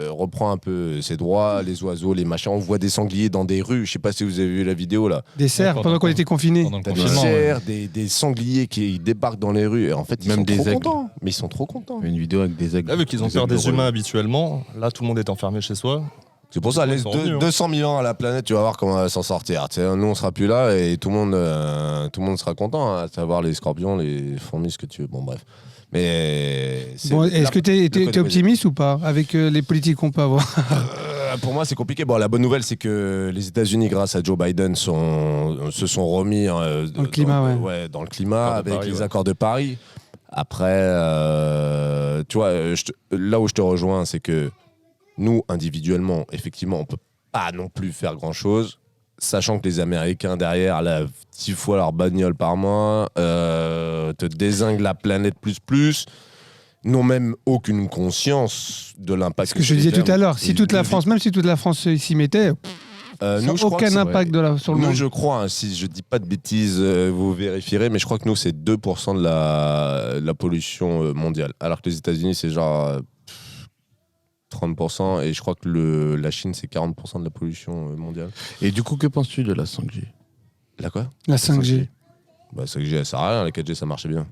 [SPEAKER 2] reprend un peu ses droits, les oiseaux, les machins. On voit des sangliers dans des rues. Je sais pas si vous avez vu la vidéo, là.
[SPEAKER 3] Des cerfs
[SPEAKER 4] Ouais,
[SPEAKER 3] pendant qu'on était confinés.
[SPEAKER 4] Pendant le
[SPEAKER 2] T'as des
[SPEAKER 4] confinement, ouais.
[SPEAKER 2] cerfs, des sangliers qui débarquent dans les rues. Et en fait, ils
[SPEAKER 7] Même
[SPEAKER 2] sont
[SPEAKER 7] des
[SPEAKER 2] trop
[SPEAKER 7] aigles.
[SPEAKER 2] contents. Mais ils sont trop contents.
[SPEAKER 7] Il y a une vidéo avec des aigles.
[SPEAKER 6] Là, vu qu'ils ont peur
[SPEAKER 7] aigles
[SPEAKER 6] des
[SPEAKER 7] rouges.
[SPEAKER 6] humains habituellement, là, tout le monde est enfermé chez soi.
[SPEAKER 2] C'est pour ça,
[SPEAKER 6] Ils
[SPEAKER 2] les
[SPEAKER 6] sont revenus, hein.
[SPEAKER 2] 200 000 ans à la planète, tu vas voir comment elle va s'en sortir. Tu sais, nous, on sera plus là et tout le monde sera content, hein, à savoir les scorpions, les fourmis, ce que tu veux. Bon, bref. Mais
[SPEAKER 3] Bon, est-ce que
[SPEAKER 2] le
[SPEAKER 3] t'es
[SPEAKER 2] côté
[SPEAKER 3] optimiste ou pas avec les politiques qu'on peut avoir?
[SPEAKER 2] pour moi, c'est compliqué. Bon, la bonne nouvelle, c'est que les États-Unis, grâce à Joe Biden, se sont remis
[SPEAKER 3] dans le climat,
[SPEAKER 2] dans le climat
[SPEAKER 6] Accord de
[SPEAKER 2] avec
[SPEAKER 6] Paris,
[SPEAKER 2] les
[SPEAKER 6] ouais.
[SPEAKER 2] accords de Paris. Après, tu vois, là où je te rejoins, c'est que nous, individuellement, effectivement, on peut pas non plus faire grand-chose, sachant que les Américains, derrière, là, 10 fois leur bagnole par mois, te dézinguent la planète plus, n'ont même aucune conscience de l'impact.
[SPEAKER 3] Ce que je disais tout à l'heure, si toute la France, même si toute la France s'y mettait,
[SPEAKER 2] nous, je crois que
[SPEAKER 3] aucun
[SPEAKER 2] c'est-
[SPEAKER 3] impact sur le
[SPEAKER 2] Nous,
[SPEAKER 3] monde.
[SPEAKER 2] je crois, hein, si je dis pas de bêtises, vous vérifierez, mais je crois que nous, c'est 2% de la pollution mondiale. Alors que les États-Unis, c'est genre 30%, et je crois que la Chine, c'est 40% de la pollution mondiale.
[SPEAKER 7] Et du coup, que penses-tu de la 5G?
[SPEAKER 2] La quoi?
[SPEAKER 3] La 5G.
[SPEAKER 2] Bah, 5G, ça sert à rien, la 4G, ça marchait bien.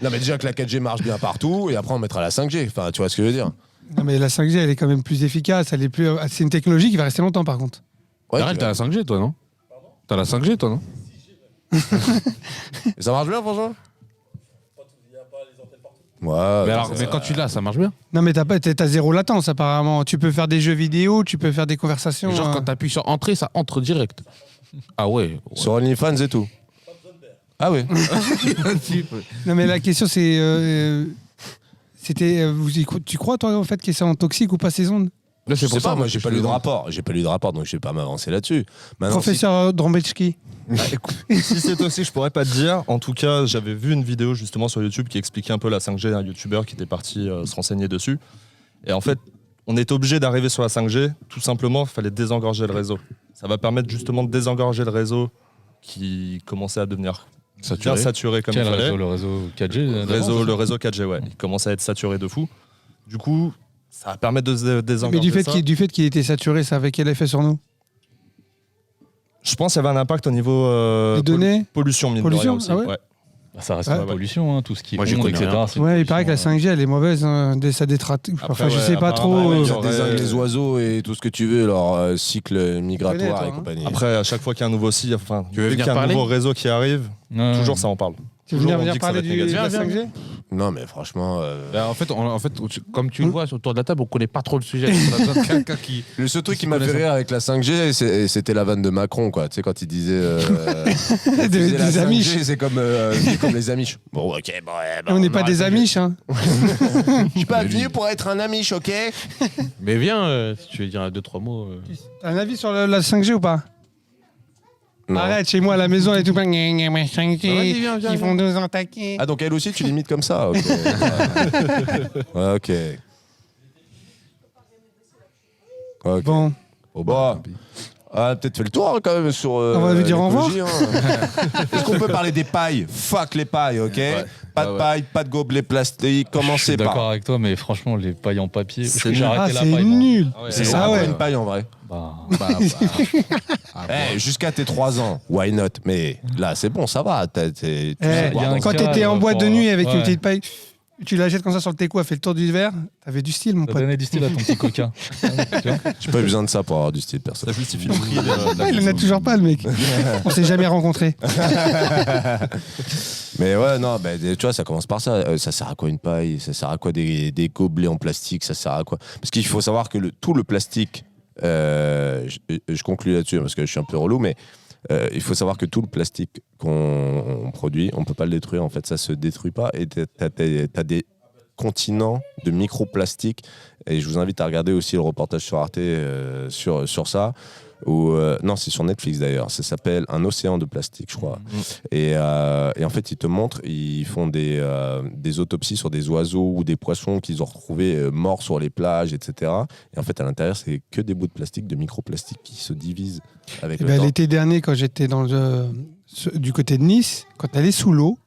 [SPEAKER 2] Non, mais déjà que la 4G marche bien partout, et après, on mettra la 5G. Enfin, tu vois ce que je veux dire?
[SPEAKER 3] Non, mais la 5G, elle est quand même plus efficace. Elle est plus... C'est une technologie qui va rester longtemps, par contre.
[SPEAKER 2] Ouais,
[SPEAKER 7] Arrête, t'as la 5G, toi, non? T'as la 5G, toi, non?
[SPEAKER 2] Et ça marche bien, franchement? Ouais,
[SPEAKER 7] Mais, alors, mais quand tu l'as, ça marche bien.
[SPEAKER 3] Non, mais t'as zéro latence, apparemment. Tu peux faire des jeux vidéo, tu peux faire des conversations.
[SPEAKER 7] Genre, quand t'appuies sur entrée, ça entre direct. Ah ouais.
[SPEAKER 2] sur OnlyFans et tout. Ah oui.
[SPEAKER 3] Non, mais la question, c'est... tu crois, toi, en fait, que c'est en toxique ou pas ces ondes?
[SPEAKER 7] Là,
[SPEAKER 2] Je sais pas, moi, j'ai pas lu de rapport. J'ai pas lu de rapport, donc je vais pas m'avancer là-dessus. Maintenant,
[SPEAKER 3] Professeur Drombetsky.
[SPEAKER 6] Si c'est toxique, je pourrais pas te dire. En tout cas, j'avais vu une vidéo justement sur YouTube qui expliquait un peu la 5G, un YouTuber qui était parti se renseigner dessus. Et en fait, on est obligé d'arriver sur la 5G. Tout simplement, il fallait désengorger le réseau. Ça va permettre justement de désengorger le réseau qui commençait à devenir bien saturé comme
[SPEAKER 4] Quel
[SPEAKER 6] il fallait.
[SPEAKER 4] réseau? Le réseau 4G
[SPEAKER 6] Le réseau 4G, ouais. Il commençait à être saturé de fou. Du coup, ça va permettre de désengorger
[SPEAKER 3] Mais du fait
[SPEAKER 6] ça.
[SPEAKER 3] du fait qu'il était saturé, ça avait quel effet sur nous?
[SPEAKER 6] Je pense qu'il y avait un impact au niveau
[SPEAKER 3] Les données?
[SPEAKER 6] pollution, mine de
[SPEAKER 3] Pollution,
[SPEAKER 6] rien aussi.
[SPEAKER 3] ah ouais
[SPEAKER 6] Ouais.
[SPEAKER 4] Bah, ça reste
[SPEAKER 3] Ouais.
[SPEAKER 4] la pollution, hein, tout ce qui est
[SPEAKER 7] Moi, j'y
[SPEAKER 4] ondes,
[SPEAKER 7] connais
[SPEAKER 4] etc.
[SPEAKER 7] rien.
[SPEAKER 4] c'est une
[SPEAKER 3] Ouais, il paraît que la
[SPEAKER 4] pollution,
[SPEAKER 3] 5G, elle est mauvaise. Ça détrate.
[SPEAKER 6] Après,
[SPEAKER 3] Enfin, je
[SPEAKER 6] ouais,
[SPEAKER 3] sais pas trop.
[SPEAKER 6] apparemment,
[SPEAKER 2] ça
[SPEAKER 6] aurait-
[SPEAKER 2] désingue les oiseaux et tout ce que tu veux, leur cycle migratoire
[SPEAKER 3] connais, toi,
[SPEAKER 2] et
[SPEAKER 3] hein.
[SPEAKER 2] compagnie.
[SPEAKER 6] Après, à chaque fois qu'il y a un nouveau site, enfin,
[SPEAKER 7] Tu veux
[SPEAKER 6] dès qu'il y
[SPEAKER 7] venir
[SPEAKER 6] a un
[SPEAKER 7] parler
[SPEAKER 6] nouveau réseau qui arrive,
[SPEAKER 4] Ouais.
[SPEAKER 6] toujours ça en parle.
[SPEAKER 3] Tu veux
[SPEAKER 6] Toujours, on
[SPEAKER 3] venir
[SPEAKER 6] dit que ça
[SPEAKER 3] parler
[SPEAKER 6] va être
[SPEAKER 3] de la
[SPEAKER 6] négatif.
[SPEAKER 3] 5G?
[SPEAKER 2] Non, mais franchement,
[SPEAKER 7] En fait, comme tu le vois autour de la table, on connaît pas trop le sujet. On a besoin de quelqu'un qui.
[SPEAKER 2] le seul truc qui m'a fait rire avec la 5G, c'était la vanne de Macron, quoi. Tu sais, quand il disait.
[SPEAKER 3] Des
[SPEAKER 2] la 5G,
[SPEAKER 3] Amish.
[SPEAKER 2] c'est comme les Amish. Bon, ok, bon,
[SPEAKER 3] On n'est pas des Amish, hein.
[SPEAKER 2] Je suis pas venu pour être un Amish, ok?
[SPEAKER 7] Mais viens, si tu veux dire 2-3 mots.
[SPEAKER 3] T'as un avis sur la 5G ou pas?
[SPEAKER 2] Non.
[SPEAKER 3] Arrête, chez moi à la maison, elle est tout plein. 5G,
[SPEAKER 7] Vas-y, viens,
[SPEAKER 3] ils vont nous attaquer.
[SPEAKER 2] Ah, donc elle aussi, tu limites comme ça, ok. Ouais, ok. Ok.
[SPEAKER 3] Bon,
[SPEAKER 2] Bon. Ah, peut-être fait le tour hein, quand même sur.
[SPEAKER 3] On va lui dire au revoir.
[SPEAKER 2] l'écologie, hein. Est-ce qu'on peut parler des pailles? Fuck les pailles, ok? Pas de paille, pas de gobelets plastiques.
[SPEAKER 4] Je suis
[SPEAKER 2] Commencez
[SPEAKER 4] d'accord
[SPEAKER 2] par.
[SPEAKER 4] avec toi, mais franchement, les pailles en papier, parce que
[SPEAKER 6] nul.
[SPEAKER 4] j'ai
[SPEAKER 3] ah,
[SPEAKER 4] arrêté la
[SPEAKER 3] c'est
[SPEAKER 4] paille. moi.
[SPEAKER 3] nul.
[SPEAKER 2] C'est
[SPEAKER 3] Ah
[SPEAKER 2] ça,
[SPEAKER 3] ouais.
[SPEAKER 2] une paille en vrai.
[SPEAKER 4] Bah,
[SPEAKER 2] Jusqu'à tes 3 ans, why not? Mais là, c'est bon, ça va. Tu sais
[SPEAKER 3] Eh,
[SPEAKER 2] boire
[SPEAKER 4] y a
[SPEAKER 2] dans
[SPEAKER 4] un
[SPEAKER 3] Quand
[SPEAKER 4] cadre,
[SPEAKER 3] t'étais en boîte de
[SPEAKER 4] pour-
[SPEAKER 3] nuit avec une
[SPEAKER 4] ouais.
[SPEAKER 3] petite paille, tu la jettes comme ça sur le téco, elle fait le tour du verre, t'avais du style, mon
[SPEAKER 4] ça
[SPEAKER 3] pote.
[SPEAKER 4] donnait du style à ton petit coca. Tu vois.
[SPEAKER 2] J'ai pas eu besoin de ça pour avoir du style perso.
[SPEAKER 6] Ça justifie le prix de la
[SPEAKER 3] Ah, il en a toujours pas, le mec. On s'est jamais rencontrés.
[SPEAKER 2] Mais ouais, non, bah, tu vois, ça commence par ça. Ça sert à quoi une paille? Ça sert à quoi des gobelets en plastique? Ça sert à quoi? Parce qu'il faut savoir que tout le plastique, je conclue là-dessus parce que je suis un peu relou, mais il faut savoir que tout le plastique qu'on produit, on peut pas le détruire. En fait, ça se détruit pas. Et t'as des continents de microplastiques. Et je vous invite à regarder aussi le reportage sur Arte sur ça. Non, c'est sur Netflix d'ailleurs. Ça s'appelle Un océan de plastique, je crois. Et en fait, ils te montrent, ils font des autopsies sur des oiseaux ou des poissons qu'ils ont retrouvés morts sur les plages, etc. Et en fait, à l'intérieur, c'est que des bouts de plastique, de microplastiques qui se divisent avec
[SPEAKER 3] Eh
[SPEAKER 2] le
[SPEAKER 3] ben,
[SPEAKER 2] temps.
[SPEAKER 3] l'été dernier, quand j'étais du côté de Nice, quand t'allais sous l'eau,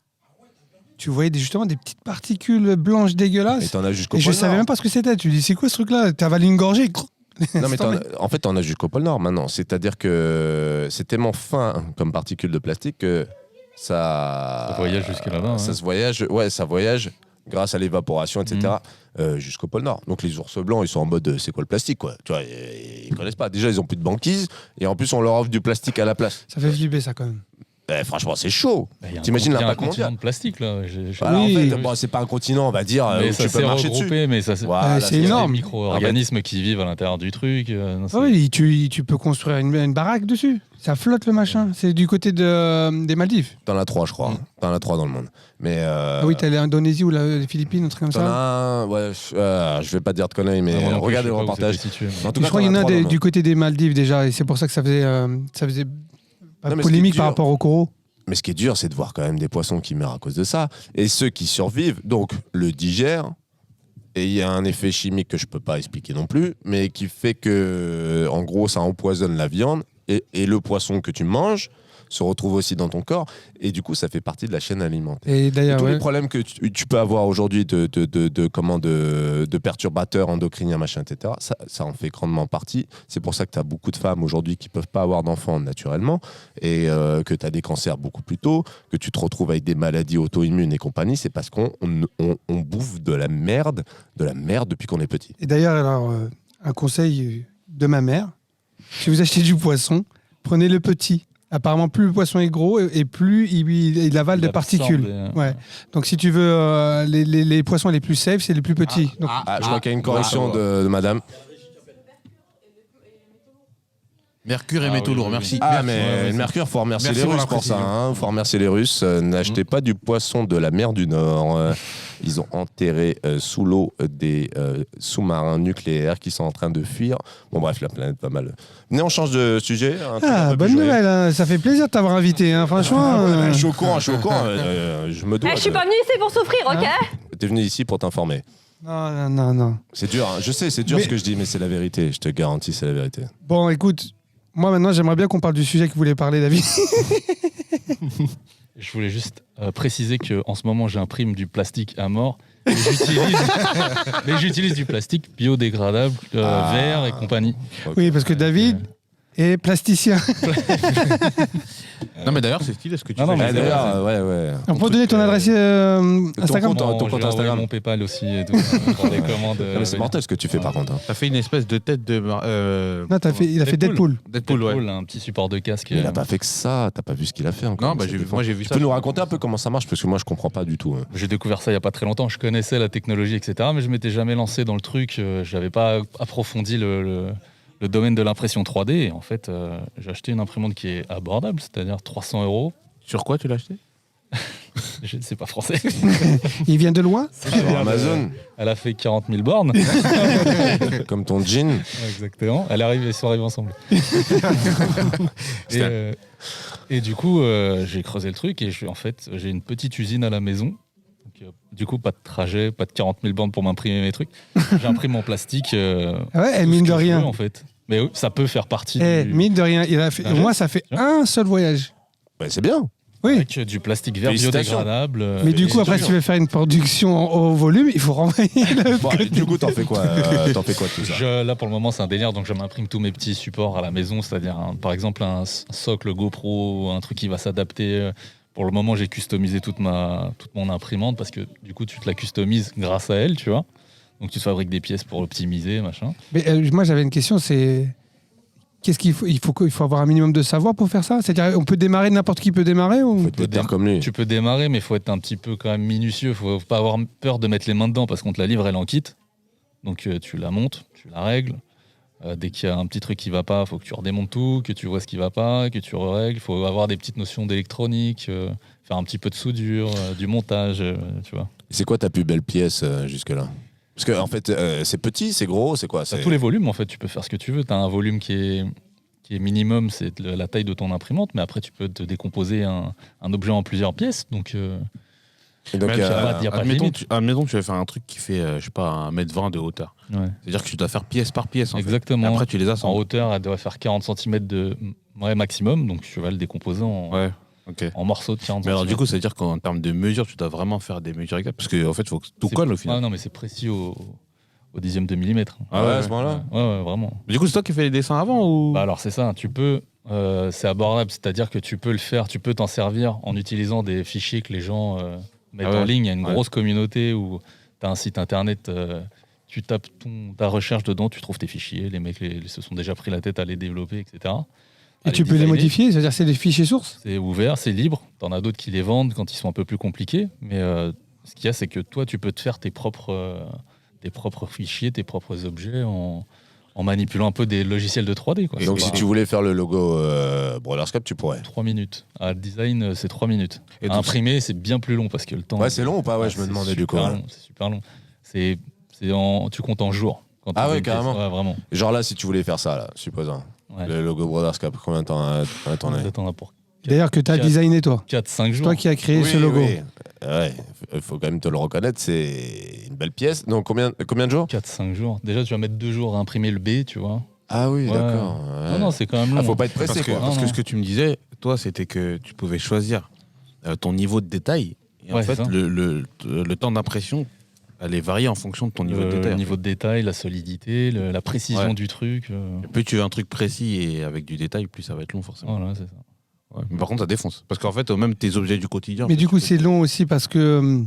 [SPEAKER 3] tu voyais justement des petites particules blanches
[SPEAKER 2] Et
[SPEAKER 3] dégueulasses.
[SPEAKER 2] t'en as jusqu'au
[SPEAKER 3] Et je
[SPEAKER 2] pôle
[SPEAKER 3] savais
[SPEAKER 2] Nord.
[SPEAKER 3] même pas ce que c'était. Tu dis, c'est quoi ce truc-là? T'as avalé une gorgée.
[SPEAKER 2] Non, mais
[SPEAKER 3] C'est tombé.
[SPEAKER 2] en fait, t'en as jusqu'au pôle Nord maintenant. C'est-à-dire que c'est tellement fin comme particules de plastique que ça
[SPEAKER 4] voyage jusque là-bas,
[SPEAKER 2] Ça
[SPEAKER 4] ouais.
[SPEAKER 2] se voyage, ça voyage grâce à l'évaporation, etc. Jusqu'au pôle Nord. Donc les ours blancs, ils sont en mode c'est quoi le plastique, quoi. Tu vois, ils connaissent pas. Déjà, ils ont plus de banquise et en plus, on leur offre du plastique à la place.
[SPEAKER 3] Ça fait flipper, ça, quand même.
[SPEAKER 2] franchement, c'est chaud.
[SPEAKER 4] Il y a un
[SPEAKER 2] T'imagines
[SPEAKER 4] il y a un
[SPEAKER 2] l'impact
[SPEAKER 4] continent
[SPEAKER 2] mondial.
[SPEAKER 4] de plastique là.
[SPEAKER 2] Voilà,
[SPEAKER 3] Oui.
[SPEAKER 2] en fait, bon, c'est pas un continent, on va dire,
[SPEAKER 4] Mais
[SPEAKER 2] où
[SPEAKER 4] ça
[SPEAKER 2] tu
[SPEAKER 4] s'est
[SPEAKER 2] peux marcher dessus.
[SPEAKER 4] regroupé, mais ça c'est
[SPEAKER 2] Voilà,
[SPEAKER 3] c'est
[SPEAKER 4] il y a
[SPEAKER 3] énorme.
[SPEAKER 4] des micro-organismes qui vivent à l'intérieur du truc. Non, c'est-
[SPEAKER 3] Ah oui, tu peux construire une baraque dessus. Ça flotte le machin. C'est du côté des Maldives.
[SPEAKER 2] T'en as 3, je crois. T'en as 3 dans le monde. Mais
[SPEAKER 3] Ah oui, t'as l'Indonésie ou les Philippines, un truc comme
[SPEAKER 2] t'en as
[SPEAKER 3] ça.
[SPEAKER 2] un, ouais, je vais pas te dire de conneries, mais
[SPEAKER 4] Ah, moi non plus,
[SPEAKER 2] regardez
[SPEAKER 4] je
[SPEAKER 2] le
[SPEAKER 4] sais pas où
[SPEAKER 2] reportage.
[SPEAKER 4] c'était situé, mais-
[SPEAKER 2] En tout
[SPEAKER 3] Je
[SPEAKER 2] cas,
[SPEAKER 3] crois qu'il y en
[SPEAKER 2] t'en
[SPEAKER 3] a
[SPEAKER 2] as 3 dans le
[SPEAKER 3] du
[SPEAKER 2] monde.
[SPEAKER 3] côté des Maldives déjà, et c'est pour ça que ça faisait
[SPEAKER 2] Non, mais ce
[SPEAKER 3] polémique
[SPEAKER 2] qui est
[SPEAKER 3] par
[SPEAKER 2] dur-
[SPEAKER 3] rapport au coraux.
[SPEAKER 2] Mais ce qui est dur, c'est de voir quand même des poissons qui meurent à cause de ça. Et ceux qui survivent, donc, le digèrent. Et il y a un effet chimique que je peux pas expliquer non plus, mais qui fait que, en gros, ça empoisonne la viande. Et le poisson que tu manges se retrouve aussi dans ton corps. Et du coup, ça fait partie de la chaîne alimentaire.
[SPEAKER 3] Et
[SPEAKER 2] Et
[SPEAKER 3] d'ailleurs,
[SPEAKER 2] tous
[SPEAKER 3] ouais.
[SPEAKER 2] les problèmes que tu peux avoir aujourd'hui de perturbateurs endocriniens, machin, etc., ça en fait grandement partie. C'est pour ça que tu as beaucoup de femmes aujourd'hui qui peuvent pas avoir d'enfants naturellement et que tu as des cancers beaucoup plus tôt, que tu te retrouves avec des maladies auto-immunes et compagnie. C'est parce qu'on bouffe de la merde depuis qu'on est petit.
[SPEAKER 3] Et d'ailleurs, alors, un conseil de ma mère, si vous achetez du poisson, prenez le petit. Apparemment, plus le poisson est gros et plus il avale
[SPEAKER 4] Il
[SPEAKER 3] de
[SPEAKER 4] absorbe
[SPEAKER 3] particules. Ouais. Donc, si tu veux, les poissons les plus safe, c'est les plus petits. Donc,
[SPEAKER 2] Je crois qu'il y a une correction de madame.
[SPEAKER 7] Mercure et
[SPEAKER 4] Ah
[SPEAKER 7] métaux
[SPEAKER 4] oui,
[SPEAKER 7] lourds,
[SPEAKER 4] oui,
[SPEAKER 7] merci.
[SPEAKER 4] oui.
[SPEAKER 2] Ah,
[SPEAKER 7] Merci.
[SPEAKER 2] mais le mercure, faut remercier
[SPEAKER 7] Merci
[SPEAKER 2] les
[SPEAKER 7] pour
[SPEAKER 2] Russes
[SPEAKER 7] la
[SPEAKER 2] pour ça.
[SPEAKER 7] précision.
[SPEAKER 2] Faut remercier les Russes. N'achetez pas du poisson de la mer du Nord. Ils ont enterré sous l'eau des sous-marins nucléaires qui sont en train de fuir. Bon, bref, la planète pas mal. Venez, on change de sujet. un truc un peu
[SPEAKER 3] bonne
[SPEAKER 2] plus joyeux.
[SPEAKER 3] nouvelle, hein. Ça fait plaisir de t'avoir invité. Hein. Franchement,
[SPEAKER 2] Je suis au courant, je me dois.
[SPEAKER 8] Je suis pas venue ici pour souffrir, ok?
[SPEAKER 2] T'es venu ici pour t'informer.
[SPEAKER 3] non.
[SPEAKER 2] C'est dur, hein. Je sais, c'est dur
[SPEAKER 3] Mais-
[SPEAKER 2] ce que je dis, mais c'est la vérité. Je te garantis, c'est la vérité.
[SPEAKER 3] Bon, écoute, moi maintenant, j'aimerais bien qu'on parle du sujet que vous voulez parler, David.
[SPEAKER 4] Je voulais juste préciser qu'en ce moment, j'imprime du plastique à mort. Mais j'utilise du plastique biodégradable, vert et compagnie.
[SPEAKER 3] Oui, parce que David est plasticien.
[SPEAKER 7] Non, mais d'ailleurs, c'est stylé ce que tu
[SPEAKER 4] Non, non,
[SPEAKER 7] fais.
[SPEAKER 4] mais
[SPEAKER 2] Ah,
[SPEAKER 4] c'est
[SPEAKER 2] d'ailleurs, ouais.
[SPEAKER 3] On peut donner ton adresse Instagram
[SPEAKER 2] compte, ton
[SPEAKER 4] Je
[SPEAKER 2] compte
[SPEAKER 4] vais envoyer
[SPEAKER 2] Instagram.
[SPEAKER 4] mon PayPal aussi et tout, pour les commandes.
[SPEAKER 2] Non, mais c'est mortel ce que tu fais par contre. hein.
[SPEAKER 7] T'as fait une espèce de tête de.
[SPEAKER 3] Non, il a fait Deadpool.
[SPEAKER 7] Deadpool, ouais.
[SPEAKER 4] Un petit support de casque.
[SPEAKER 2] Mais il a pas fait que ça. T'as pas vu ce qu'il a fait encore.
[SPEAKER 7] Non, bah,
[SPEAKER 2] mais ça défend.
[SPEAKER 7] moi j'ai vu
[SPEAKER 2] Tu
[SPEAKER 7] ça.
[SPEAKER 2] peux nous raconter un peu comment ça marche parce que moi je comprends pas du tout.
[SPEAKER 4] J'ai découvert ça il n'y a pas très longtemps. Je connaissais la technologie, etc. Mais je m'étais jamais lancé dans le truc. Je n'avais pas approfondi le domaine de l'impression 3D. Et en fait, j'ai acheté une imprimante qui est abordable, c'est-à-dire 300 €.
[SPEAKER 7] Sur quoi tu l'as acheté?
[SPEAKER 4] C'est pas français.
[SPEAKER 3] Il vient de loin.
[SPEAKER 2] Sur Amazon,
[SPEAKER 4] Elle a fait 40 000 bornes.
[SPEAKER 2] comme ton jean.
[SPEAKER 4] Exactement. Elle arrive et sont arrivés ensemble. Et du coup, j'ai creusé le truc et en fait, j'ai une petite usine à la maison. Donc, du coup, pas de trajet, pas de 40 000 bornes pour m'imprimer mes trucs. J'imprime en plastique.
[SPEAKER 3] Ouais, et
[SPEAKER 4] tout
[SPEAKER 3] mine
[SPEAKER 4] ce
[SPEAKER 3] de
[SPEAKER 4] que je
[SPEAKER 3] rien.
[SPEAKER 4] veux, en fait. Mais oui, ça peut faire partie
[SPEAKER 3] Mine de rien,
[SPEAKER 4] Ah,
[SPEAKER 3] moi, ça fait un seul voyage.
[SPEAKER 2] Ouais, c'est bien.
[SPEAKER 3] Oui.
[SPEAKER 4] avec du plastique vert
[SPEAKER 2] Félicitations.
[SPEAKER 4] biodégradable.
[SPEAKER 3] Mais du coup, après, si tu veux faire une production au volume, il faut renvoyer le
[SPEAKER 2] Bon,
[SPEAKER 3] côté.
[SPEAKER 2] du coup, t'en fais quoi T'en fais quoi de tout ça
[SPEAKER 4] Là, pour le moment, c'est un délire, donc je m'imprime tous mes petits supports à la maison, c'est-à-dire, par exemple, un socle GoPro, un truc qui va s'adapter. Pour le moment, j'ai customisé toute mon imprimante parce que du coup, tu te la customises grâce à elle, tu vois. Donc, tu te fabriques des pièces pour optimiser, machin.
[SPEAKER 3] Mais moi, j'avais une question, c'est... Qu'est-ce qu'il faut il faut avoir un minimum de savoir pour faire ça? C'est-à-dire, on peut démarrer, n'importe qui peut démarrer ou...
[SPEAKER 2] Faut être déter comme lui.
[SPEAKER 4] Tu peux démarrer, mais il faut être un petit peu quand même minutieux. Il faut pas avoir peur de mettre les mains dedans parce qu'on te la livre, elle en kit. Donc, tu la montes, tu la règles. Dès qu'il y a un petit truc qui va pas, il faut que tu redémontes tout, que tu vois ce qui va pas, que tu règles. Il faut avoir des petites notions d'électronique, faire un petit peu de soudure, du montage, tu vois.
[SPEAKER 2] C'est quoi ta plus belle pièce jusque-là Parce que en fait, c'est petit, c'est gros, c'est quoi
[SPEAKER 4] T'as
[SPEAKER 2] c'est...
[SPEAKER 4] tous les volumes, en fait, tu peux faire ce que tu veux. Tu as un volume qui est minimum, c'est la taille de ton imprimante, mais après, tu peux te décomposer un objet en plusieurs pièces. Donc,
[SPEAKER 2] Et donc,
[SPEAKER 4] Même y a pas de
[SPEAKER 7] admettons,
[SPEAKER 4] limite.
[SPEAKER 7] admettons que tu vas faire un truc qui fait, je sais pas, 1m20 de hauteur. C'est-à-dire que tu dois faire pièce par pièce. En fait.
[SPEAKER 4] exactement.
[SPEAKER 7] Et après, tu les
[SPEAKER 4] En
[SPEAKER 7] assembles.
[SPEAKER 4] hauteur, elle devrait faire 40 cm de maximum, donc tu vas le décomposer
[SPEAKER 7] Ouais, ok.
[SPEAKER 4] en morceaux de 40
[SPEAKER 7] Mais alors,
[SPEAKER 4] cm.
[SPEAKER 7] du coup, ça veut dire qu'en termes de mesure, tu dois vraiment faire des mesures exactes. Parce qu'en fait, il faut que tout colle au final.
[SPEAKER 4] Ah non, mais c'est précis au dixième de millimètre.
[SPEAKER 7] Ah ouais,
[SPEAKER 2] à ce moment-là
[SPEAKER 4] Ouais, vraiment.
[SPEAKER 7] Du coup, c'est toi qui fais les dessins avant ou
[SPEAKER 4] Bah alors c'est ça, tu peux, c'est abordable, c'est-à-dire que tu peux le faire, tu peux t'en servir en utilisant des fichiers que les gens mettent
[SPEAKER 7] Ah ouais.
[SPEAKER 4] en ligne. Il y a une
[SPEAKER 7] Ouais.
[SPEAKER 4] grosse communauté où tu as un site internet, tu tapes ta recherche dedans, tu trouves tes fichiers, les mecs se sont déjà pris la tête à les développer, etc.
[SPEAKER 3] Et tu peux les modifier, c'est-à-dire c'est des fichiers sources.
[SPEAKER 4] C'est ouvert, c'est libre. T'en as d'autres qui les vendent quand ils sont un peu plus compliqués. Mais ce qu'il y a, c'est que toi, tu peux te faire tes propres fichiers, tes propres objets en manipulant un peu des logiciels de 3D. Quoi.
[SPEAKER 2] Et donc, si tu voulais faire le logo Brothers Cup, tu pourrais.
[SPEAKER 4] 3 minutes. À design, c'est 3 minutes.
[SPEAKER 7] Et
[SPEAKER 4] À
[SPEAKER 7] donc,
[SPEAKER 4] imprimer, c'est bien plus long parce que le temps.
[SPEAKER 2] Ouais, c'est long ou pas? Ouais, je me demandais du coup.
[SPEAKER 4] C'est super long. Tu comptes en jours. Quand
[SPEAKER 2] Ah
[SPEAKER 4] tu fais
[SPEAKER 2] ouais,
[SPEAKER 4] une pièce.
[SPEAKER 2] carrément.
[SPEAKER 4] Ouais, vraiment.
[SPEAKER 2] Genre là, si tu voulais faire ça, là, supposons.
[SPEAKER 4] Ouais.
[SPEAKER 2] Le logo Brothers Cup, combien de temps à tourner?
[SPEAKER 4] T'en as pour
[SPEAKER 3] D'ailleurs, que tu as
[SPEAKER 4] Quatre.
[SPEAKER 3] designé toi.
[SPEAKER 4] 4-5
[SPEAKER 3] C'est
[SPEAKER 4] jours.
[SPEAKER 3] toi qui as créé ce logo.
[SPEAKER 2] Oui. Ouais, il faut quand même te le reconnaître, c'est une belle pièce. Donc, combien de jours?
[SPEAKER 4] 4-5 jours. Déjà, tu vas mettre 2 jours à imprimer le B, tu vois.
[SPEAKER 2] Ah oui,
[SPEAKER 4] Ouais.
[SPEAKER 2] d'accord. Ouais.
[SPEAKER 4] Non, c'est quand même long.
[SPEAKER 2] Ah, faut pas être pressé,
[SPEAKER 7] Parce que,
[SPEAKER 2] quoi.
[SPEAKER 7] parce
[SPEAKER 4] Non,
[SPEAKER 7] que
[SPEAKER 4] non.
[SPEAKER 7] ce que tu me disais, toi, c'était que tu pouvais choisir ton niveau de détail. Et en
[SPEAKER 4] Ouais,
[SPEAKER 7] fait,
[SPEAKER 4] c'est ça.
[SPEAKER 7] le temps d'impression allait varier en fonction de ton niveau de
[SPEAKER 4] Le
[SPEAKER 7] détail.
[SPEAKER 4] niveau de détail, la solidité, la précision
[SPEAKER 7] Ouais.
[SPEAKER 4] du truc.
[SPEAKER 7] Et plus tu veux un truc précis et avec du détail, plus ça va être long, forcément.
[SPEAKER 4] Voilà, c'est ça.
[SPEAKER 7] Ouais. Mais par contre, ça défonce. Parce qu'en fait, même tes objets du quotidien.
[SPEAKER 3] Mais du coup,
[SPEAKER 7] tu peux-
[SPEAKER 3] c'est long aussi parce que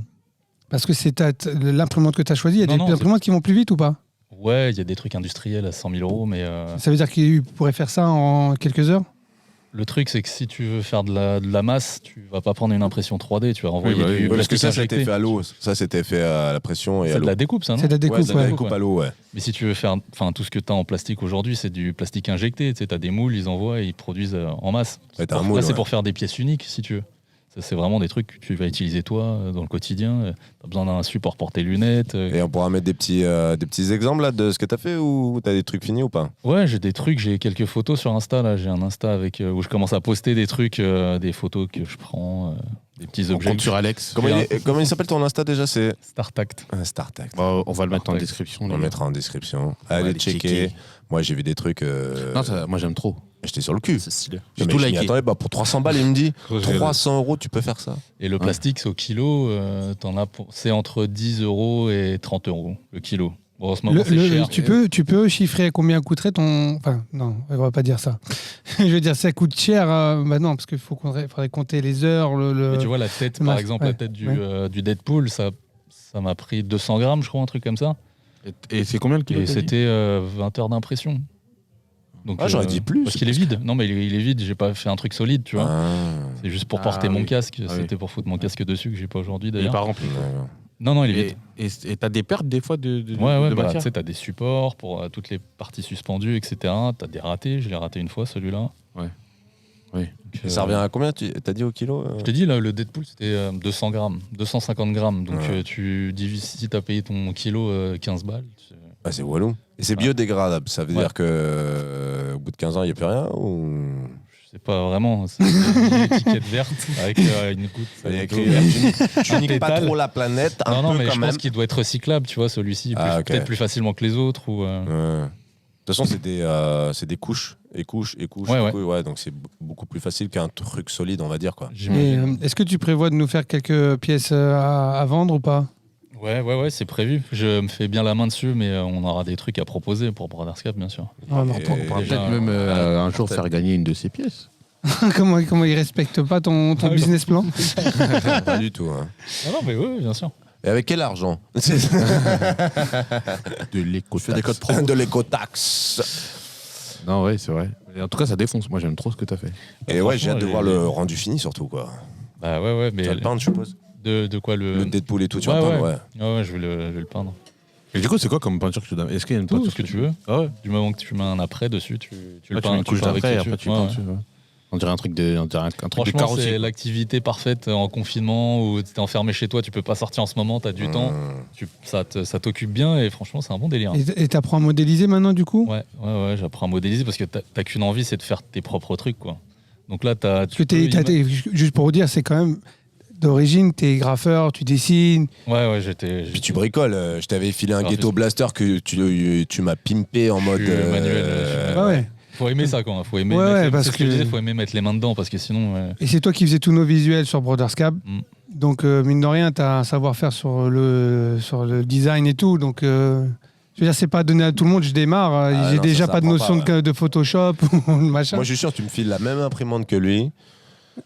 [SPEAKER 3] c'est l'imprimante que tu as choisie. Il y a
[SPEAKER 4] Non,
[SPEAKER 3] des
[SPEAKER 4] non,
[SPEAKER 3] imprimantes qui vont plus vite ou pas?
[SPEAKER 4] Ouais, il y a des trucs industriels à 100 000 euros, mais
[SPEAKER 3] Ça veut dire qu'il pourrait faire ça en quelques heures?
[SPEAKER 4] le truc, c'est que si tu veux faire de la masse, tu vas pas prendre une impression 3D, tu vas renvoyer
[SPEAKER 7] bah oui,
[SPEAKER 4] du
[SPEAKER 2] Ouais, parce que ça,
[SPEAKER 4] plastique
[SPEAKER 2] c'était
[SPEAKER 4] injecté.
[SPEAKER 2] fait à l'eau. Ça, c'était fait à la pression et à
[SPEAKER 4] C'est de
[SPEAKER 2] l'eau.
[SPEAKER 4] la découpe, ça, non
[SPEAKER 3] C'est de la découpe,
[SPEAKER 2] Ouais, c'est de la
[SPEAKER 3] ouais.
[SPEAKER 2] découpe à l'eau, ouais.
[SPEAKER 4] Mais si tu veux faire, tout ce que tu as en plastique aujourd'hui, c'est du plastique injecté. Tu sais, as des moules, ils envoient et ils produisent en masse.
[SPEAKER 2] Ouais, t'as un
[SPEAKER 4] Là,
[SPEAKER 2] moule,
[SPEAKER 4] c'est
[SPEAKER 2] ouais.
[SPEAKER 4] pour faire des pièces uniques, si tu veux. Ça, c'est vraiment des trucs que tu vas utiliser toi dans le quotidien. Tu as besoin d'un support pour tes lunettes.
[SPEAKER 2] Et on pourra mettre des petits exemples là, de ce que t'as fait ou t'as des trucs finis ou pas?
[SPEAKER 4] Ouais, j'ai des trucs, j'ai quelques photos sur Insta. Là, j'ai un Insta avec où je commence à poster des trucs, des photos que je prends, des petits
[SPEAKER 7] On
[SPEAKER 4] objets.
[SPEAKER 7] compte sur Alex.
[SPEAKER 2] Comment il s'appelle ton Insta déjà? C'est
[SPEAKER 4] StarTact.
[SPEAKER 2] StarTact.
[SPEAKER 7] On va le mettre en
[SPEAKER 4] Parfait.
[SPEAKER 7] description.
[SPEAKER 2] On
[SPEAKER 7] les
[SPEAKER 2] le
[SPEAKER 7] gars.
[SPEAKER 2] mettra en description.
[SPEAKER 7] va
[SPEAKER 2] Allez
[SPEAKER 7] aller
[SPEAKER 2] checker.
[SPEAKER 7] checker.
[SPEAKER 2] Moi j'ai vu des trucs.
[SPEAKER 7] Non, moi j'aime trop.
[SPEAKER 2] J'étais sur le cul.
[SPEAKER 6] C'est stylé.
[SPEAKER 7] J'ai
[SPEAKER 2] Mais
[SPEAKER 7] tout
[SPEAKER 2] je m'y
[SPEAKER 7] liké.
[SPEAKER 2] attendais pas. Pour 300 balles, il me dit 300 euros, tu peux faire ça.
[SPEAKER 4] Et le plastique, c'est au kilo. C'est entre 10 euros et 30 euros le kilo. Bon, en ce moment, c'est cher.
[SPEAKER 3] Tu peux chiffrer combien coûterait ton. Enfin, non, on va pas dire ça. Je veux dire, ça coûte cher. Bah non, parce qu'il faudrait compter les heures.
[SPEAKER 4] Mais tu vois, la tête, par exemple, la tête du Deadpool, ça m'a pris 200 grammes, je crois, un truc comme ça.
[SPEAKER 7] Et c'est combien le kilo?
[SPEAKER 4] Et c'était 20 heures d'impression. Donc,
[SPEAKER 2] Ah, j'aurais dit plus.
[SPEAKER 4] Parce qu'il est vide. Non, mais il est vide, j'ai pas fait un truc solide, tu vois. C'est juste pour porter mon
[SPEAKER 7] oui.
[SPEAKER 4] casque.
[SPEAKER 7] Ah
[SPEAKER 4] C'était pour foutre mon casque dessus que j'ai pas aujourd'hui
[SPEAKER 7] Il est
[SPEAKER 4] d'ailleurs.
[SPEAKER 7] pas rempli.
[SPEAKER 4] Non, il est vide.
[SPEAKER 7] Et t'as des pertes des fois de
[SPEAKER 4] Ouais,
[SPEAKER 7] de
[SPEAKER 4] bah, tu
[SPEAKER 7] matière
[SPEAKER 4] sais, t'as des supports pour toutes les parties suspendues, etc. T'as des ratés, je l'ai raté une fois celui-là.
[SPEAKER 7] Ouais. Oui.
[SPEAKER 2] Et ça revient à combien? T'as dit au kilo?
[SPEAKER 4] Je t'ai dit, là, le Deadpool, c'était 200 grammes, 250 grammes. Donc,
[SPEAKER 2] Ouais.
[SPEAKER 4] tu divises, si t'as payé ton kilo 15 balles.
[SPEAKER 2] Ah, c'est walou. Et c'est biodégradable. Ça veut
[SPEAKER 4] Ouais.
[SPEAKER 2] dire que au bout de 15 ans, il n'y a plus rien ou...
[SPEAKER 4] Je sais pas vraiment. C'est une étiquette verte avec une goutte.
[SPEAKER 2] Il y a
[SPEAKER 4] d'eau.
[SPEAKER 2] écrit, tu niques pas
[SPEAKER 4] pétale.
[SPEAKER 2] trop la planète, un
[SPEAKER 4] Non,
[SPEAKER 2] peu
[SPEAKER 4] mais
[SPEAKER 2] quand
[SPEAKER 4] je
[SPEAKER 2] même.
[SPEAKER 4] pense qu'il doit être recyclable, tu vois, celui-ci.
[SPEAKER 2] Ah, ok.
[SPEAKER 4] Peut-être plus facilement que les autres. Ou,
[SPEAKER 2] Ouais. De toute façon, c'est des couches et couches et couches.
[SPEAKER 4] Ouais,
[SPEAKER 2] et
[SPEAKER 4] ouais.
[SPEAKER 2] couches. Ouais, donc c'est beaucoup plus facile qu'un truc solide, on va dire, quoi.
[SPEAKER 3] Et,
[SPEAKER 4] j'imagine.
[SPEAKER 3] est-ce que tu prévois de nous faire quelques pièces à vendre ou pas?
[SPEAKER 4] Ouais, c'est prévu. Je me fais bien la main dessus, mais on aura des trucs à proposer pour Brothers Cup, bien sûr.
[SPEAKER 3] Ah, non,
[SPEAKER 2] Et-
[SPEAKER 3] toi,
[SPEAKER 7] On pourra
[SPEAKER 4] Déjà,
[SPEAKER 7] peut-être même un jour faire gagner une de ces pièces.
[SPEAKER 3] comment il respecte pas ton business plan?
[SPEAKER 2] Pas du tout. Hein.
[SPEAKER 4] Ah non, mais oui, bien sûr.
[SPEAKER 2] Et avec quel argent?
[SPEAKER 7] De l'éco.
[SPEAKER 2] De l'écotaxe.
[SPEAKER 7] Non, ouais, c'est vrai. Et en tout cas, ça défonce. Moi, j'aime trop ce que t'as fait.
[SPEAKER 2] Et ouais, j'ai hâte de
[SPEAKER 4] Franchement,
[SPEAKER 2] voir
[SPEAKER 4] les-
[SPEAKER 2] le rendu fini, surtout, quoi.
[SPEAKER 4] Bah ouais, mais
[SPEAKER 2] Tu vas le peindre, je suppose.
[SPEAKER 4] de quoi
[SPEAKER 2] Le Deadpool et tout, tu
[SPEAKER 4] Ouais,
[SPEAKER 2] vas le peindre,
[SPEAKER 4] ouais.
[SPEAKER 2] ouais.
[SPEAKER 4] Ouais, je vais le peindre.
[SPEAKER 7] Et du coup, c'est quoi comme peinture que tu donnes? Est-ce qu'il y a une
[SPEAKER 4] Tout
[SPEAKER 7] peinture
[SPEAKER 4] ce que tu veux.
[SPEAKER 7] Ah ouais.
[SPEAKER 4] Du moment que tu mets un après dessus, tu le
[SPEAKER 7] Ah, tu
[SPEAKER 4] peins.
[SPEAKER 7] mets une couche
[SPEAKER 4] peins avec
[SPEAKER 7] d'après et
[SPEAKER 4] dessus.
[SPEAKER 7] après tu
[SPEAKER 4] Ouais,
[SPEAKER 7] peins
[SPEAKER 4] ouais.
[SPEAKER 7] dessus. Ouais. On dirait un truc de
[SPEAKER 4] Franchement,
[SPEAKER 7] carrossier.
[SPEAKER 4] c'est
[SPEAKER 7] quoi.
[SPEAKER 4] l'activité parfaite en confinement où tu es enfermé chez toi, tu peux pas sortir en ce moment, tu as du temps, ça t'occupe bien et franchement, c'est un bon délire.
[SPEAKER 3] Et t'apprends à modéliser maintenant du coup?
[SPEAKER 4] Ouais, j'apprends à modéliser parce que t'as qu'une envie, c'est de faire tes propres trucs, quoi. Donc là,
[SPEAKER 3] Parce que juste pour vous dire, c'est quand même d'origine, t'es graffeur, tu dessines.
[SPEAKER 4] Ouais, j'étais.
[SPEAKER 2] Puis tu bricoles. Je t'avais filé un
[SPEAKER 4] Alors,
[SPEAKER 2] ghetto
[SPEAKER 4] je-
[SPEAKER 2] blaster que tu m'as pimpé en mode.
[SPEAKER 4] manuel,
[SPEAKER 3] Ah ouais.
[SPEAKER 4] Faut aimer ça, quoi. Faut aimer.
[SPEAKER 3] Ouais,
[SPEAKER 4] mettre-
[SPEAKER 3] parce
[SPEAKER 4] c'est ce que je
[SPEAKER 3] que-
[SPEAKER 4] disais, faut aimer mettre les mains dedans parce que sinon.
[SPEAKER 3] Et c'est toi qui faisais tous nos visuels sur Brothers Cup.
[SPEAKER 4] Mm.
[SPEAKER 3] Donc, mine de rien, tu as un savoir-faire sur le design et tout. Donc, je veux dire, c'est pas donné à tout le monde. Je démarre.
[SPEAKER 2] Ah
[SPEAKER 3] J'ai
[SPEAKER 2] non,
[SPEAKER 3] déjà
[SPEAKER 2] ça
[SPEAKER 3] pas de
[SPEAKER 2] s'apprend
[SPEAKER 3] notion
[SPEAKER 2] pas,
[SPEAKER 3] de Photoshop ou de machin.
[SPEAKER 2] Moi, je suis sûr, tu me files la même imprimante que lui.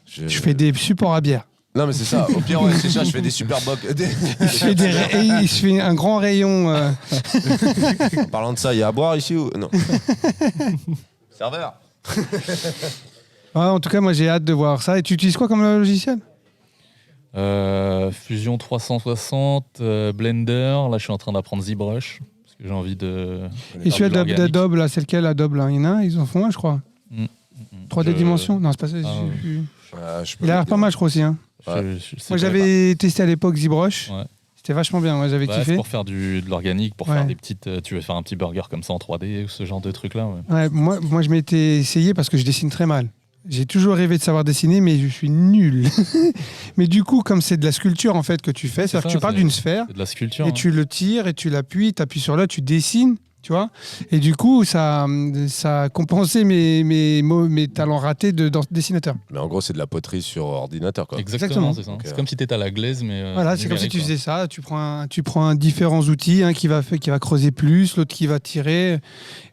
[SPEAKER 3] je fais des supports à bière.
[SPEAKER 2] Non, mais c'est ça. Au pire, ouais, c'est ça. Je fais des super box.
[SPEAKER 3] Je fais un grand rayon.
[SPEAKER 2] En parlant de ça, il y a à boire ici ou non? Serveur.
[SPEAKER 3] Ouais, en tout cas, moi, j'ai hâte de voir ça. Et tu utilises quoi comme logiciel?
[SPEAKER 4] Fusion 360, Blender. Là, je suis en train d'apprendre ZBrush parce que j'ai envie de.
[SPEAKER 3] Et celui
[SPEAKER 4] de l'organique.
[SPEAKER 3] d'Adobe, là, c'est lequel Adobe là? Il y en a un, ils en font un, je crois. 3D dimensions? Non, c'est pas ça. Il a l'air pas mal, je crois aussi. Hein. Moi, j'avais testé à l'époque ZBrush.
[SPEAKER 4] Ouais.
[SPEAKER 3] C'était vachement bien, moi, j'avais
[SPEAKER 4] Ouais,
[SPEAKER 3] kiffé.
[SPEAKER 4] c'est pour faire de l'organique, pour
[SPEAKER 3] Ouais.
[SPEAKER 4] faire des petites. Tu veux faire un petit burger comme ça en 3D ou ce genre de trucs là. Ouais.
[SPEAKER 3] Ouais, moi, je m'étais essayé parce que je dessine très mal. J'ai toujours rêvé de savoir dessiner, mais je suis nul. Mais du coup, comme c'est de la sculpture en fait que tu fais, c'est-à-dire que tu pars d'une sphère
[SPEAKER 4] C'est de la sculpture.
[SPEAKER 3] et tu le tires et tu l'appuies, tu appuies sur là, tu dessines, tu vois. Et du coup, ça a compensé mes talents ratés de dessinateur.
[SPEAKER 2] Mais en gros, c'est de la poterie sur ordinateur, quoi.
[SPEAKER 4] Exactement, c'est ça.
[SPEAKER 2] Ok.
[SPEAKER 4] C'est comme si tu étais à la glaise, mais.
[SPEAKER 3] Voilà, c'est comme si
[SPEAKER 4] numérique,
[SPEAKER 3] tu
[SPEAKER 4] quoi.
[SPEAKER 3] faisais ça. Tu prends différents outils, un qui va creuser plus, l'autre qui va tirer.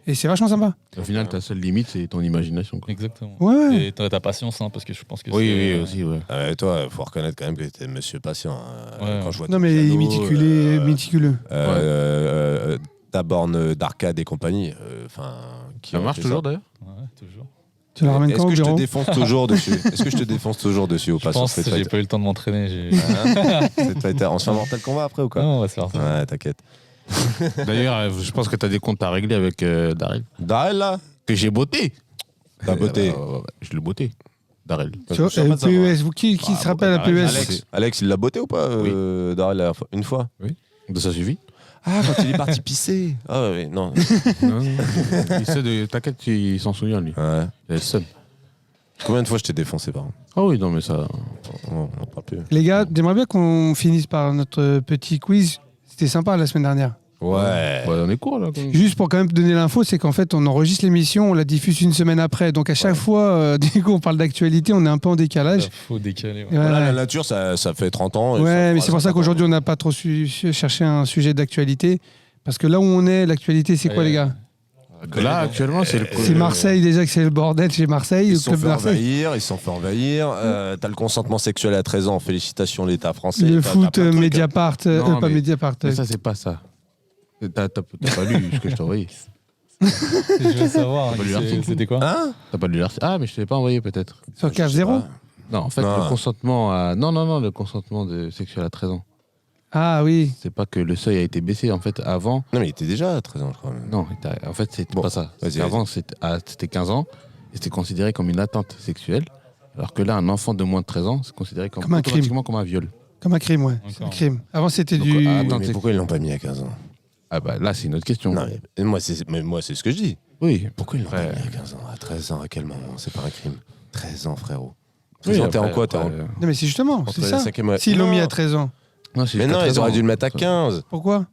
[SPEAKER 3] Et c'est vachement sympa.
[SPEAKER 7] Au final, ta seule limite, c'est ton imagination. Quoi.
[SPEAKER 4] Exactement.
[SPEAKER 3] Ouais.
[SPEAKER 4] Et ta patience, hein, parce que je pense que
[SPEAKER 7] Oui,
[SPEAKER 4] c'est.
[SPEAKER 7] oui, aussi, ouais.
[SPEAKER 2] Toi, faut reconnaître quand même que t'es monsieur patient.
[SPEAKER 4] Ouais.
[SPEAKER 2] Quand je vois
[SPEAKER 3] Non,
[SPEAKER 2] ton
[SPEAKER 3] mais
[SPEAKER 2] piano,
[SPEAKER 3] méticuleux.
[SPEAKER 2] ta borne d'arcade et compagnie. Qui
[SPEAKER 7] Ça
[SPEAKER 2] ont
[SPEAKER 7] marche
[SPEAKER 2] fait
[SPEAKER 7] toujours d'ailleurs
[SPEAKER 4] Ouais, toujours.
[SPEAKER 3] Tu la ramènes
[SPEAKER 2] Est-ce
[SPEAKER 3] quand au
[SPEAKER 2] que je te
[SPEAKER 3] bureau?
[SPEAKER 2] défonce toujours dessus Est-ce que je te défonce toujours dessus ou
[SPEAKER 4] Je
[SPEAKER 2] pas sur
[SPEAKER 4] pense
[SPEAKER 2] Street
[SPEAKER 4] que j'ai
[SPEAKER 2] Fighter
[SPEAKER 4] pas eu le temps de m'entraîner.
[SPEAKER 2] Street Fighter. On se fait un Mortal Kombat après ou quoi
[SPEAKER 4] Non, on va se faire ça.
[SPEAKER 2] Ouais, t'inquiète.
[SPEAKER 7] D'ailleurs, je pense que t'as des comptes à régler avec Darrell.
[SPEAKER 2] Darrell, là
[SPEAKER 7] Que j'ai botté.
[SPEAKER 2] T'as botté.
[SPEAKER 7] Je l'ai botté. Darrell.
[SPEAKER 3] Tu vois,
[SPEAKER 2] Je suis en train de
[SPEAKER 3] PES, qui se rappelle la PES?
[SPEAKER 2] Alex, il l'a botté ou pas Darrell, la dernière fois une fois
[SPEAKER 7] Donc ça suffit.
[SPEAKER 2] Ah, quand il est parti pisser. Ah ouais, non.
[SPEAKER 7] Non, il sait de... T'inquiète, il s'en souvient, lui.
[SPEAKER 2] Ouais.
[SPEAKER 7] Il a le seum.
[SPEAKER 2] Combien de fois je t'ai défoncé, par contre
[SPEAKER 7] Ah oui, non, mais ça...
[SPEAKER 2] On n'en parle plus.
[SPEAKER 3] Les gars, j'aimerais bien qu'on finisse par notre petit quiz. C'était sympa la semaine dernière.
[SPEAKER 2] Ouais.
[SPEAKER 7] Bah, on est court, là. Quand même.
[SPEAKER 3] Juste pour quand même donner l'info, c'est qu'en fait, on enregistre l'émission, on la diffuse une semaine après. Donc à chaque fois, du coup, on parle d'actualité, on est un peu en décalage.
[SPEAKER 4] Faut décaler.
[SPEAKER 3] Et
[SPEAKER 4] Ouais.
[SPEAKER 3] voilà.
[SPEAKER 2] Voilà, la nature, ça fait 30 ans. et ça
[SPEAKER 3] Ouais, mais
[SPEAKER 2] fera
[SPEAKER 3] c'est pour ça
[SPEAKER 2] 50 ans.
[SPEAKER 3] qu'aujourd'hui, on n'a pas trop cherché un sujet d'actualité. Parce que là où on est, l'actualité, c'est quoi,
[SPEAKER 4] Ouais.
[SPEAKER 3] les gars?
[SPEAKER 7] Là, actuellement, c'est le...
[SPEAKER 3] C'est Marseille, déjà que c'est le bordel chez Marseille,
[SPEAKER 2] Ils
[SPEAKER 3] le
[SPEAKER 2] se sont
[SPEAKER 3] club
[SPEAKER 2] fait
[SPEAKER 3] de Marseille.
[SPEAKER 2] envahir, ils se sont fait envahir. T'as le consentement sexuel à 13 ans. Félicitations, l'État français.
[SPEAKER 3] Le
[SPEAKER 2] T'as
[SPEAKER 3] foot,
[SPEAKER 2] plein de trucs.
[SPEAKER 3] Mediapart,
[SPEAKER 7] Non,
[SPEAKER 3] pas
[SPEAKER 7] mais-
[SPEAKER 3] Mediapart.
[SPEAKER 7] Mais ça, c'est pas ça. T'as pas lu ce que je t'ai envoyé.
[SPEAKER 4] Je veux savoir,
[SPEAKER 7] T'as pas lu
[SPEAKER 4] c'est-
[SPEAKER 7] l'article
[SPEAKER 4] c'était quoi?
[SPEAKER 2] Hein
[SPEAKER 7] T'as pas lu l'article. Ah, mais je t'ai pas envoyé, peut-être.
[SPEAKER 3] Sur
[SPEAKER 2] Je sais
[SPEAKER 3] CAF 0.
[SPEAKER 2] pas.
[SPEAKER 7] Non, en fait,
[SPEAKER 2] Non.
[SPEAKER 7] le consentement à... Non, le consentement sexuel à 13 ans.
[SPEAKER 3] Ah oui.
[SPEAKER 7] C'est pas que le seuil a été baissé. En fait, avant...
[SPEAKER 2] Non, mais il était déjà à 13 ans, je crois.
[SPEAKER 7] Non, en fait, c'est
[SPEAKER 2] Bon,
[SPEAKER 7] pas ça.
[SPEAKER 2] vas-y,
[SPEAKER 7] Avant, c'était 15 ans et c'était considéré comme une atteinte sexuelle. Alors que là, un enfant de moins de 13 ans, c'est considéré comme
[SPEAKER 3] Comme un crime.
[SPEAKER 7] automatiquement comme un viol.
[SPEAKER 3] Comme un crime, ouais. C'est un
[SPEAKER 4] Encore.
[SPEAKER 3] crime. Avant, c'était
[SPEAKER 7] Donc,
[SPEAKER 3] du.
[SPEAKER 2] Oui,
[SPEAKER 7] attends,
[SPEAKER 2] mais
[SPEAKER 7] c'est-
[SPEAKER 2] pourquoi ils l'ont pas mis à 15 ans
[SPEAKER 7] Ah bah là, c'est une autre question.
[SPEAKER 2] Non, mais moi, c'est ce que je dis.
[SPEAKER 7] Oui.
[SPEAKER 2] Pourquoi ils l'ont
[SPEAKER 7] Après-
[SPEAKER 2] pas mis à 15 ans À 13 ans, à quel moment C'est pas un crime. 13 ans, frérot.
[SPEAKER 7] Oui,
[SPEAKER 2] 13 ans, t'es en
[SPEAKER 7] après-
[SPEAKER 2] quoi t'es en...
[SPEAKER 7] après,
[SPEAKER 3] Non, mais c'est justement,
[SPEAKER 2] entre
[SPEAKER 3] c'est
[SPEAKER 2] la
[SPEAKER 3] ça.
[SPEAKER 2] cinquième et-
[SPEAKER 3] S'ils l'ont mis
[SPEAKER 2] Non.
[SPEAKER 3] à 13 ans.
[SPEAKER 7] Non, c'est
[SPEAKER 2] Mais
[SPEAKER 7] jusqu'à
[SPEAKER 2] non,
[SPEAKER 7] 13
[SPEAKER 2] ils auraient
[SPEAKER 7] ans.
[SPEAKER 2] dû le mettre à 15.
[SPEAKER 3] Pourquoi?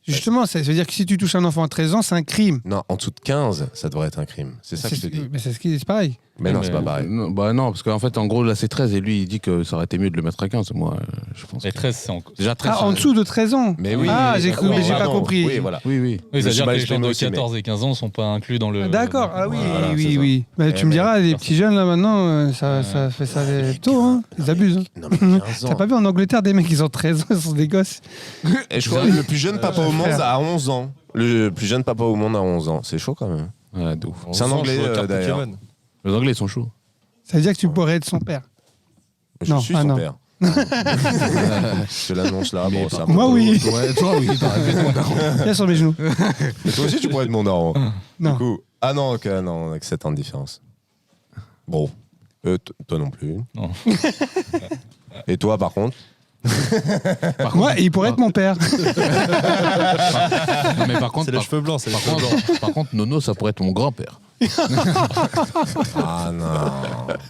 [SPEAKER 3] Justement, ça veut dire que si tu touches un enfant à 13 ans, c'est un crime.
[SPEAKER 2] Non, en dessous de 15, ça devrait être un crime. C'est ça que je te dis.
[SPEAKER 3] Mais c'est pareil.
[SPEAKER 2] Mais non,
[SPEAKER 4] mais-
[SPEAKER 2] c'est pas pareil.
[SPEAKER 7] Non, bah non, parce qu'en fait, en gros, là, c'est 13 et lui, il dit que ça aurait été mieux de le mettre à 15. Moi, je pense.
[SPEAKER 4] Les
[SPEAKER 7] que-
[SPEAKER 4] 13, c'est encore.
[SPEAKER 7] Déjà 13.
[SPEAKER 3] Ah, en dessous de 13 ans.
[SPEAKER 2] Mais oui.
[SPEAKER 3] Ah, j'ai cru,
[SPEAKER 2] Oui,
[SPEAKER 3] mais j'ai pas
[SPEAKER 2] pardon.
[SPEAKER 3] compris.
[SPEAKER 2] Oui, voilà.
[SPEAKER 7] Oui, oui.
[SPEAKER 4] Oui,
[SPEAKER 2] Je me suis
[SPEAKER 4] c'est-à-dire que
[SPEAKER 2] mal
[SPEAKER 4] les gens
[SPEAKER 2] exprimé
[SPEAKER 4] de
[SPEAKER 2] aussi, mais-
[SPEAKER 4] 14 et 15 ans ne sont pas inclus dans le.
[SPEAKER 3] Ah, d'accord, ah oui,
[SPEAKER 2] Voilà, c'est
[SPEAKER 3] oui,
[SPEAKER 2] ça.
[SPEAKER 3] oui. Mais tu me
[SPEAKER 2] mais-
[SPEAKER 3] diras, les petits jeunes là maintenant, ça fait ça tôt, hein. Ils abusent. Hein.
[SPEAKER 2] Non, mais 15
[SPEAKER 3] T'as
[SPEAKER 2] ans.
[SPEAKER 3] pas vu en Angleterre des mecs, ils ont 13 ans, ils sont des gosses.
[SPEAKER 2] Et je crois que le plus jeune papa au monde
[SPEAKER 3] frère.
[SPEAKER 2] a 11 ans. Le plus jeune papa au monde a 11 ans. C'est chaud quand même.
[SPEAKER 7] Ouais, de ouf.
[SPEAKER 2] C'est un Anglais, d'ailleurs.
[SPEAKER 6] Pokémon.
[SPEAKER 7] Les Anglais, ils sont chauds.
[SPEAKER 3] Ça veut dire que tu pourrais être son père.
[SPEAKER 2] Je
[SPEAKER 3] Non,
[SPEAKER 2] suis
[SPEAKER 3] ah
[SPEAKER 2] son
[SPEAKER 3] non.
[SPEAKER 2] père. Je te l'annonce là. Bon, c'est un peu
[SPEAKER 3] Moi,
[SPEAKER 2] tôt.
[SPEAKER 3] oui.
[SPEAKER 7] Ouais, toi, oui, t'as répété.
[SPEAKER 3] Viens sur mes genoux.
[SPEAKER 2] Mais toi aussi, tu pourrais être mon daron.
[SPEAKER 3] Non.
[SPEAKER 2] Du coup, ah non, ok, non, on a que 7 ans de différence. Bon. Toi non plus.
[SPEAKER 4] Non.
[SPEAKER 2] Et toi, par contre
[SPEAKER 3] Moi, il pourrait être mon père.
[SPEAKER 7] Non, mais par contre,
[SPEAKER 6] C'est les cheveux blancs, c'est les
[SPEAKER 7] par
[SPEAKER 6] cheveux blancs.
[SPEAKER 7] contre, par contre, Nono, ça pourrait être mon grand-père.
[SPEAKER 2] Ah non.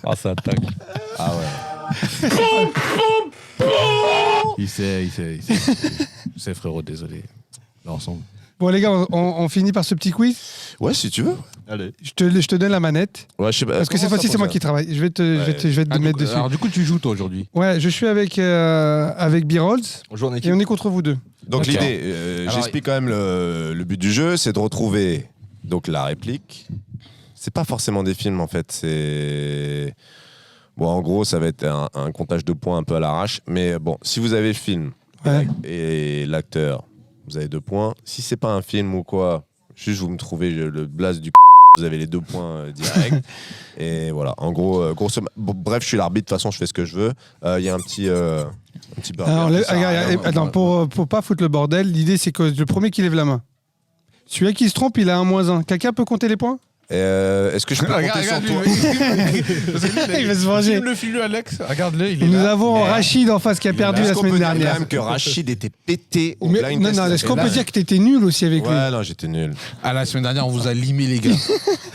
[SPEAKER 4] Ah, ça attaque.
[SPEAKER 2] Ah ouais.
[SPEAKER 7] Il sait. C'est frérot, désolé. L'ensemble.
[SPEAKER 3] Bon, les gars, on finit par ce petit quiz.
[SPEAKER 2] Ouais, si tu veux.
[SPEAKER 6] Allez.
[SPEAKER 3] Je te donne la manette.
[SPEAKER 2] Ouais, je sais pas.
[SPEAKER 3] Parce que cette
[SPEAKER 2] comment
[SPEAKER 3] fois-ci,
[SPEAKER 2] ça
[SPEAKER 3] c'est moi qui
[SPEAKER 2] fonctionne
[SPEAKER 3] travaille. Je vais te mettre dessus.
[SPEAKER 7] Alors, du coup, tu joues, toi, aujourd'hui.
[SPEAKER 3] Ouais, je suis avec B-Rolls
[SPEAKER 6] On joue en
[SPEAKER 3] et
[SPEAKER 6] équipe.
[SPEAKER 3] on est contre vous deux.
[SPEAKER 2] Donc
[SPEAKER 7] Ok.
[SPEAKER 2] l'idée,
[SPEAKER 7] Alors,
[SPEAKER 2] j'explique quand même le but du jeu, c'est de retrouver donc la réplique. C'est pas forcément des films en fait, c'est bon en gros ça va être un comptage de points un peu à l'arrache, mais bon si vous avez le film
[SPEAKER 3] Ouais.
[SPEAKER 2] et l'acteur, vous avez 2 points. Si c'est pas un film ou quoi, juste vous me trouvez le blaze du vous avez les 2 points directs. Et voilà, en gros, bref, je suis l'arbitre, de toute façon, je fais ce que je veux. Il y a un petit burger.
[SPEAKER 3] Alors,
[SPEAKER 2] qui sert à rien.
[SPEAKER 3] attends, pour pas foutre le bordel, l'idée c'est que le premier qui lève la main. Celui qui se trompe, il a un -1. Quelqu'un peut compter les points?
[SPEAKER 2] Est-ce que je peux compter sur toi?
[SPEAKER 3] Il va se venger.
[SPEAKER 1] Le file Alex, regarde-le,
[SPEAKER 3] Nous avons Rachid en face qui a perdu la
[SPEAKER 2] Est-ce qu'on
[SPEAKER 3] semaine
[SPEAKER 2] peut dire quand
[SPEAKER 3] dernière.
[SPEAKER 2] même que Rachid était pété au
[SPEAKER 3] Mais,
[SPEAKER 2] blind
[SPEAKER 3] non,
[SPEAKER 2] test
[SPEAKER 3] non,
[SPEAKER 2] la
[SPEAKER 3] est-ce qu'on
[SPEAKER 2] semaine
[SPEAKER 3] peut dire que t'étais nul aussi avec lui?
[SPEAKER 2] Ouais, non, j'étais nul.
[SPEAKER 1] Ah, la semaine dernière, on vous a limé, les gars.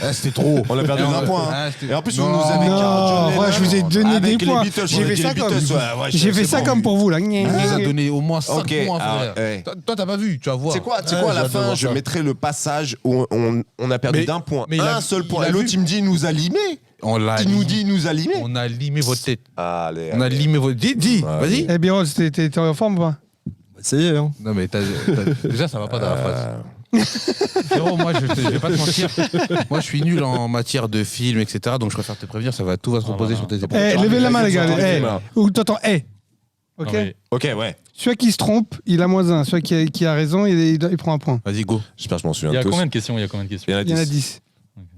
[SPEAKER 1] Ah, c'était trop.
[SPEAKER 2] On a perdu d'un point.
[SPEAKER 1] Ah, c'était-
[SPEAKER 2] Et en plus,
[SPEAKER 1] Non,
[SPEAKER 2] vous nous avez
[SPEAKER 3] non, ouais, je vous ai donné des points. J'ai fait ça comme. J'ai fait ça comme pour vous là.
[SPEAKER 1] On vous a donné au moins 5
[SPEAKER 2] Ok,
[SPEAKER 1] points,
[SPEAKER 2] alors,
[SPEAKER 1] frère.
[SPEAKER 2] ouais.
[SPEAKER 1] Toi, t'as pas vu, tu vas voir.
[SPEAKER 2] C'est quoi, à la fin, je mettrai le passage où on a perdu
[SPEAKER 1] Mais-
[SPEAKER 2] d'un point.
[SPEAKER 1] mais il a-
[SPEAKER 2] Un seul
[SPEAKER 1] il
[SPEAKER 2] point.
[SPEAKER 1] a
[SPEAKER 2] Et l'autre,
[SPEAKER 1] vu.
[SPEAKER 2] il me dit, il nous a limé.
[SPEAKER 1] On l'a
[SPEAKER 2] Il nous
[SPEAKER 1] limé.
[SPEAKER 2] dit, il nous a limé.
[SPEAKER 1] On a limé votre tête.
[SPEAKER 2] Allez,
[SPEAKER 1] On a limé votre... Dis,
[SPEAKER 2] Ouais.
[SPEAKER 1] vas-y.
[SPEAKER 3] Eh bien, t'es en forme ou pas?
[SPEAKER 6] Essayez, hein.
[SPEAKER 1] Non, mais déjà, ça va pas dans la phrase. Frérot, moi, je vais pas te mentir. Moi, je suis nul en matière de film, etc. Donc, je préfère te prévenir, tout va se reposer sur tes épaules.
[SPEAKER 3] Eh, levez la main, les gars. Eh, ou t'entends, eh. Ok.
[SPEAKER 4] Non, mais
[SPEAKER 2] Ok, ouais.
[SPEAKER 3] Celui qui se trompe, il a -1. Celui qui a raison, il prend un point.
[SPEAKER 7] Vas-y, go.
[SPEAKER 2] J'espère que je m'en
[SPEAKER 4] il
[SPEAKER 2] souviens
[SPEAKER 4] y a
[SPEAKER 2] tous.
[SPEAKER 4] combien de questions? Il y a combien de questions?
[SPEAKER 2] Il y en a
[SPEAKER 3] Il y en a
[SPEAKER 2] 10.
[SPEAKER 3] 10.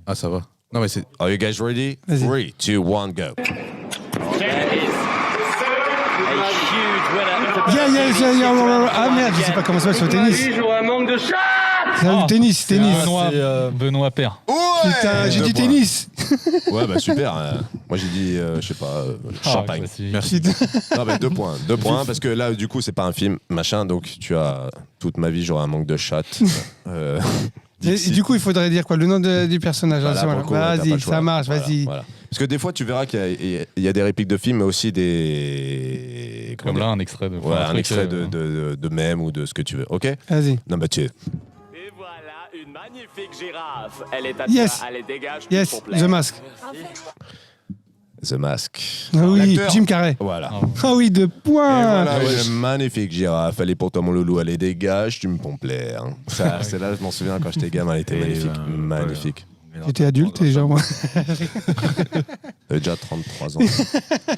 [SPEAKER 7] Ah, ça va. Non, mais c'est.
[SPEAKER 2] Are you guys ready?
[SPEAKER 3] Vas-y.
[SPEAKER 2] 3, 2, 1, go.
[SPEAKER 3] Ah merde, je sais pas comment ça va sur le tennis. C'est le tennis.
[SPEAKER 4] Benoît Père.
[SPEAKER 3] Putain, j'ai
[SPEAKER 2] Deux
[SPEAKER 3] dit
[SPEAKER 2] points.
[SPEAKER 3] tennis.
[SPEAKER 2] Ouais, bah super. Moi, j'ai dit, je sais pas, champagne.
[SPEAKER 4] classique.
[SPEAKER 7] Merci.
[SPEAKER 2] Non, mais 2 points. 2 points, parce que là, du coup, c'est pas un film, machin, donc tu as. Toute ma vie, j'aurai un manque de chatte.
[SPEAKER 3] Et du coup, il faudrait dire quoi? Le nom du personnage.
[SPEAKER 2] Voilà,
[SPEAKER 3] Voilà.
[SPEAKER 2] pour le coup, t'as pas
[SPEAKER 3] Vas-y,
[SPEAKER 2] le choix.
[SPEAKER 3] ça marche,
[SPEAKER 2] Voilà,
[SPEAKER 3] vas-y.
[SPEAKER 2] voilà. Parce que des fois, tu verras qu'il y a des répliques de films, mais aussi des.
[SPEAKER 4] Comme là, un extrait de.
[SPEAKER 2] Ouais, un extrait de mème ou de ce que tu veux. Ok?
[SPEAKER 3] Vas-y.
[SPEAKER 2] Non, bah, tu es.
[SPEAKER 9] Et voilà une magnifique girafe. Elle est à
[SPEAKER 3] Yes.
[SPEAKER 9] toi, allez dégage.
[SPEAKER 3] Yes,
[SPEAKER 9] pour plaire.
[SPEAKER 3] The Mask.
[SPEAKER 2] The Mask.
[SPEAKER 3] Ah oui,
[SPEAKER 2] L'acteur.
[SPEAKER 3] Jim Carrey.
[SPEAKER 2] Voilà.
[SPEAKER 3] Ah oui, 2
[SPEAKER 2] Et
[SPEAKER 3] points.
[SPEAKER 2] voilà, une magnifique girafe. Elle est pour toi, mon loulou. Allez, dégage, tu me pompes plaire. Ça, c'est là, je m'en souviens quand j'étais gamin, elle était magnifique. Magnifique.
[SPEAKER 3] J'étais adulte déjà, moi.
[SPEAKER 2] J'avais déjà 33 ans.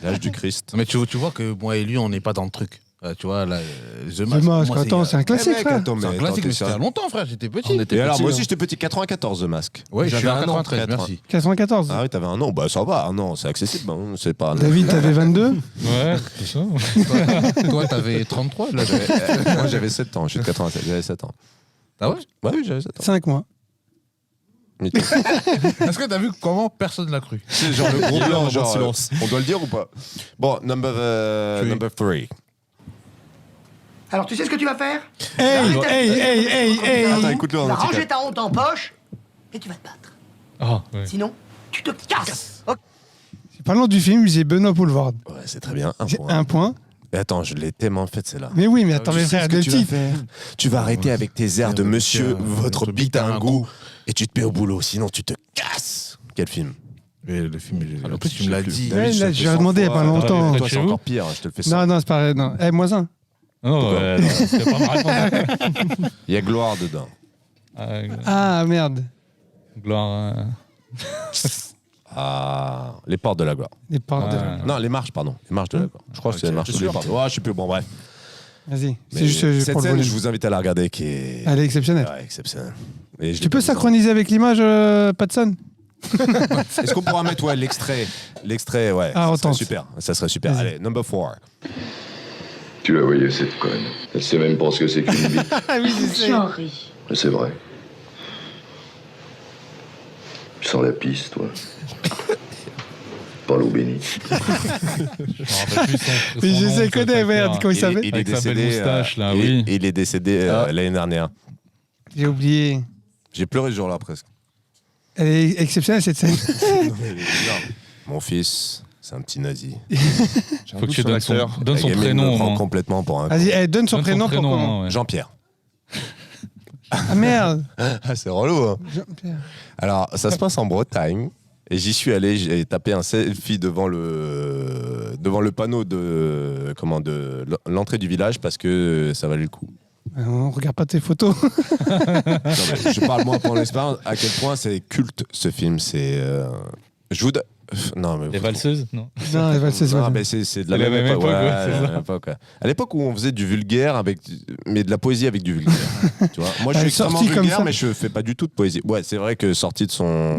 [SPEAKER 2] L'âge du Christ.
[SPEAKER 7] Mais tu vois que moi et lui, on n'est pas dans le truc. Tu vois, là, The
[SPEAKER 3] The
[SPEAKER 7] Mask.
[SPEAKER 3] Mask,
[SPEAKER 7] moi,
[SPEAKER 3] attends, c'est un classique,
[SPEAKER 2] mec,
[SPEAKER 3] frère.
[SPEAKER 2] attends,
[SPEAKER 7] C'est un
[SPEAKER 2] mais
[SPEAKER 7] classique,
[SPEAKER 2] attends,
[SPEAKER 7] mais c'était il y a longtemps, frère. J'étais petit.
[SPEAKER 2] Et alors, moi aussi, j'étais petit. 94, The Mask.
[SPEAKER 7] Ouais, je suis
[SPEAKER 2] J'avais
[SPEAKER 7] à
[SPEAKER 2] un an,
[SPEAKER 7] 93,
[SPEAKER 2] 80.
[SPEAKER 7] merci.
[SPEAKER 3] 94.
[SPEAKER 2] Ah oui, t'avais un an. Bah, ça va. Un an, c'est accessible. Hein. C'est pas.
[SPEAKER 3] David, t'avais 22.
[SPEAKER 4] Ouais, c'est ça.
[SPEAKER 7] Toi, t'avais 33, là.
[SPEAKER 2] Moi, j'avais 7 ans. Je suis de 87. J'avais 7 ans.
[SPEAKER 7] Ah ouais?
[SPEAKER 2] Ouais, oui, j'avais 7 ans.
[SPEAKER 3] 5 mois.
[SPEAKER 2] Mytho.
[SPEAKER 1] Est-ce que t'as vu comment personne l'a cru?
[SPEAKER 2] C'est genre le gros
[SPEAKER 6] Il y a un
[SPEAKER 2] blanc,
[SPEAKER 6] moment de
[SPEAKER 2] genre.
[SPEAKER 6] silence.
[SPEAKER 2] On doit le dire ou pas? Bon, number 3.
[SPEAKER 5] Alors, tu sais ce que tu vas faire?
[SPEAKER 3] Hey.
[SPEAKER 2] Attends, écoute-le
[SPEAKER 5] Tu
[SPEAKER 2] en
[SPEAKER 5] vas
[SPEAKER 2] entier.
[SPEAKER 5] ranger ta honte en poche et tu vas te battre.
[SPEAKER 4] Ah, ouais.
[SPEAKER 5] Sinon, tu te casses. Ok.
[SPEAKER 3] Parlons du film, j'ai Benoît Poulvord.
[SPEAKER 2] Ouais, c'est très bien. Un
[SPEAKER 3] J'ai
[SPEAKER 2] point.
[SPEAKER 3] un point.
[SPEAKER 2] Et attends, je l'ai tellement fait, c'est là.
[SPEAKER 3] Mais oui, mais attends,
[SPEAKER 2] Tu
[SPEAKER 3] mes
[SPEAKER 2] sais
[SPEAKER 3] frères,
[SPEAKER 2] ce que
[SPEAKER 3] le
[SPEAKER 2] tu vas
[SPEAKER 3] titre.
[SPEAKER 2] faire. Tu vas arrêter avec tes airs de monsieur, votre bite a un goût, et tu te mets au boulot, sinon tu te casses. Quel film?
[SPEAKER 7] Mais le film, en plus, tu me l'as dit.
[SPEAKER 3] Ouais,
[SPEAKER 2] David, je te
[SPEAKER 3] là,
[SPEAKER 2] le
[SPEAKER 3] je
[SPEAKER 2] fais
[SPEAKER 3] lui ai
[SPEAKER 2] 100
[SPEAKER 3] demandé il y a
[SPEAKER 2] fois.
[SPEAKER 3] pas longtemps.
[SPEAKER 2] Toi, c'est
[SPEAKER 4] Chez vous
[SPEAKER 2] encore pire, je te le fais 100.
[SPEAKER 3] Non, c'est pareil. Non. -1.
[SPEAKER 4] Non, non, c'était pas ma réponse.
[SPEAKER 2] Il y a gloire dedans.
[SPEAKER 3] Ah, merde.
[SPEAKER 4] Gloire.
[SPEAKER 2] Ah, les portes de la gloire.
[SPEAKER 3] Les portes.
[SPEAKER 2] Non, les marches, pardon. Les marches de la gloire. Je crois que c'est les marches ou les portes. Ouais, je sais plus. Bon, bref.
[SPEAKER 3] Vas-y.
[SPEAKER 2] Mais
[SPEAKER 3] C'est juste
[SPEAKER 2] cette
[SPEAKER 3] pour le
[SPEAKER 2] scène,
[SPEAKER 3] volume.
[SPEAKER 2] je vous invite à la regarder, qui est.
[SPEAKER 3] Elle est exceptionnelle.
[SPEAKER 2] Ouais, exceptionnelle. Et je
[SPEAKER 3] Tu
[SPEAKER 2] l'ai
[SPEAKER 3] peux
[SPEAKER 2] pas mise en-
[SPEAKER 3] synchroniser avec l'image, Patson?
[SPEAKER 2] Est-ce qu'on pourra mettre l'extrait? L'extrait, ouais.
[SPEAKER 3] Ah, on
[SPEAKER 2] ça serait
[SPEAKER 3] tente.
[SPEAKER 2] super. Ça serait super.
[SPEAKER 3] Vas-y.
[SPEAKER 2] Allez, number 4.
[SPEAKER 10] Tu la voyais, cette conne. Elle sait même pas ce que c'est qu'une bite.
[SPEAKER 3] Ah oui, je sais.
[SPEAKER 10] Mais c'est vrai. Tu sens la piste, toi. Pas l'eau bénite.
[SPEAKER 4] Je me rappelle plus son
[SPEAKER 3] Mais je
[SPEAKER 4] nom,
[SPEAKER 3] sais,
[SPEAKER 4] cet
[SPEAKER 3] connais, merde,
[SPEAKER 4] acteur.
[SPEAKER 3] comment il s'appelle?
[SPEAKER 2] Il est
[SPEAKER 4] Avec sa belle
[SPEAKER 2] décédé.
[SPEAKER 4] moustache, là, oui.
[SPEAKER 2] Il est décédé l'année dernière.
[SPEAKER 3] J'ai oublié.
[SPEAKER 2] J'ai pleuré ce jour-là presque.
[SPEAKER 3] Elle est exceptionnelle, cette scène.
[SPEAKER 2] Mon fils, c'est un petit nazi.
[SPEAKER 4] Faut que tu donnes son
[SPEAKER 2] La gamine
[SPEAKER 4] prénom
[SPEAKER 2] me
[SPEAKER 4] au
[SPEAKER 2] prend
[SPEAKER 4] moins.
[SPEAKER 2] complètement pour un.
[SPEAKER 3] Vas-y, donne son
[SPEAKER 4] Donne
[SPEAKER 3] prénom pour
[SPEAKER 4] au
[SPEAKER 3] qu'on-
[SPEAKER 4] moins, ouais.
[SPEAKER 2] Jean-Pierre.
[SPEAKER 3] Ah merde.
[SPEAKER 2] Ah, c'est relou. Hein.
[SPEAKER 3] Jean-Pierre.
[SPEAKER 2] Alors, ça se passe en Bretagne. Et j'y suis allé, j'ai tapé un selfie devant le panneau de l'entrée du village parce que ça valait le coup.
[SPEAKER 3] On regarde pas tes photos.
[SPEAKER 2] Non, mais je parle moi pour l'expérience à quel point c'est culte ce film. C'est Non, mais
[SPEAKER 4] Les valseuses, non?
[SPEAKER 3] Non, c'est
[SPEAKER 2] Non, mais c'est de la même époque. Ouais, la même époque, ouais. À l'époque où on faisait du vulgaire, mais de la poésie avec du vulgaire. Tu vois, moi, je suis extrêmement
[SPEAKER 3] sorti comme
[SPEAKER 2] vulgaire,
[SPEAKER 3] ça.
[SPEAKER 2] mais je fais pas du tout de poésie. Ouais, c'est vrai que sorti de son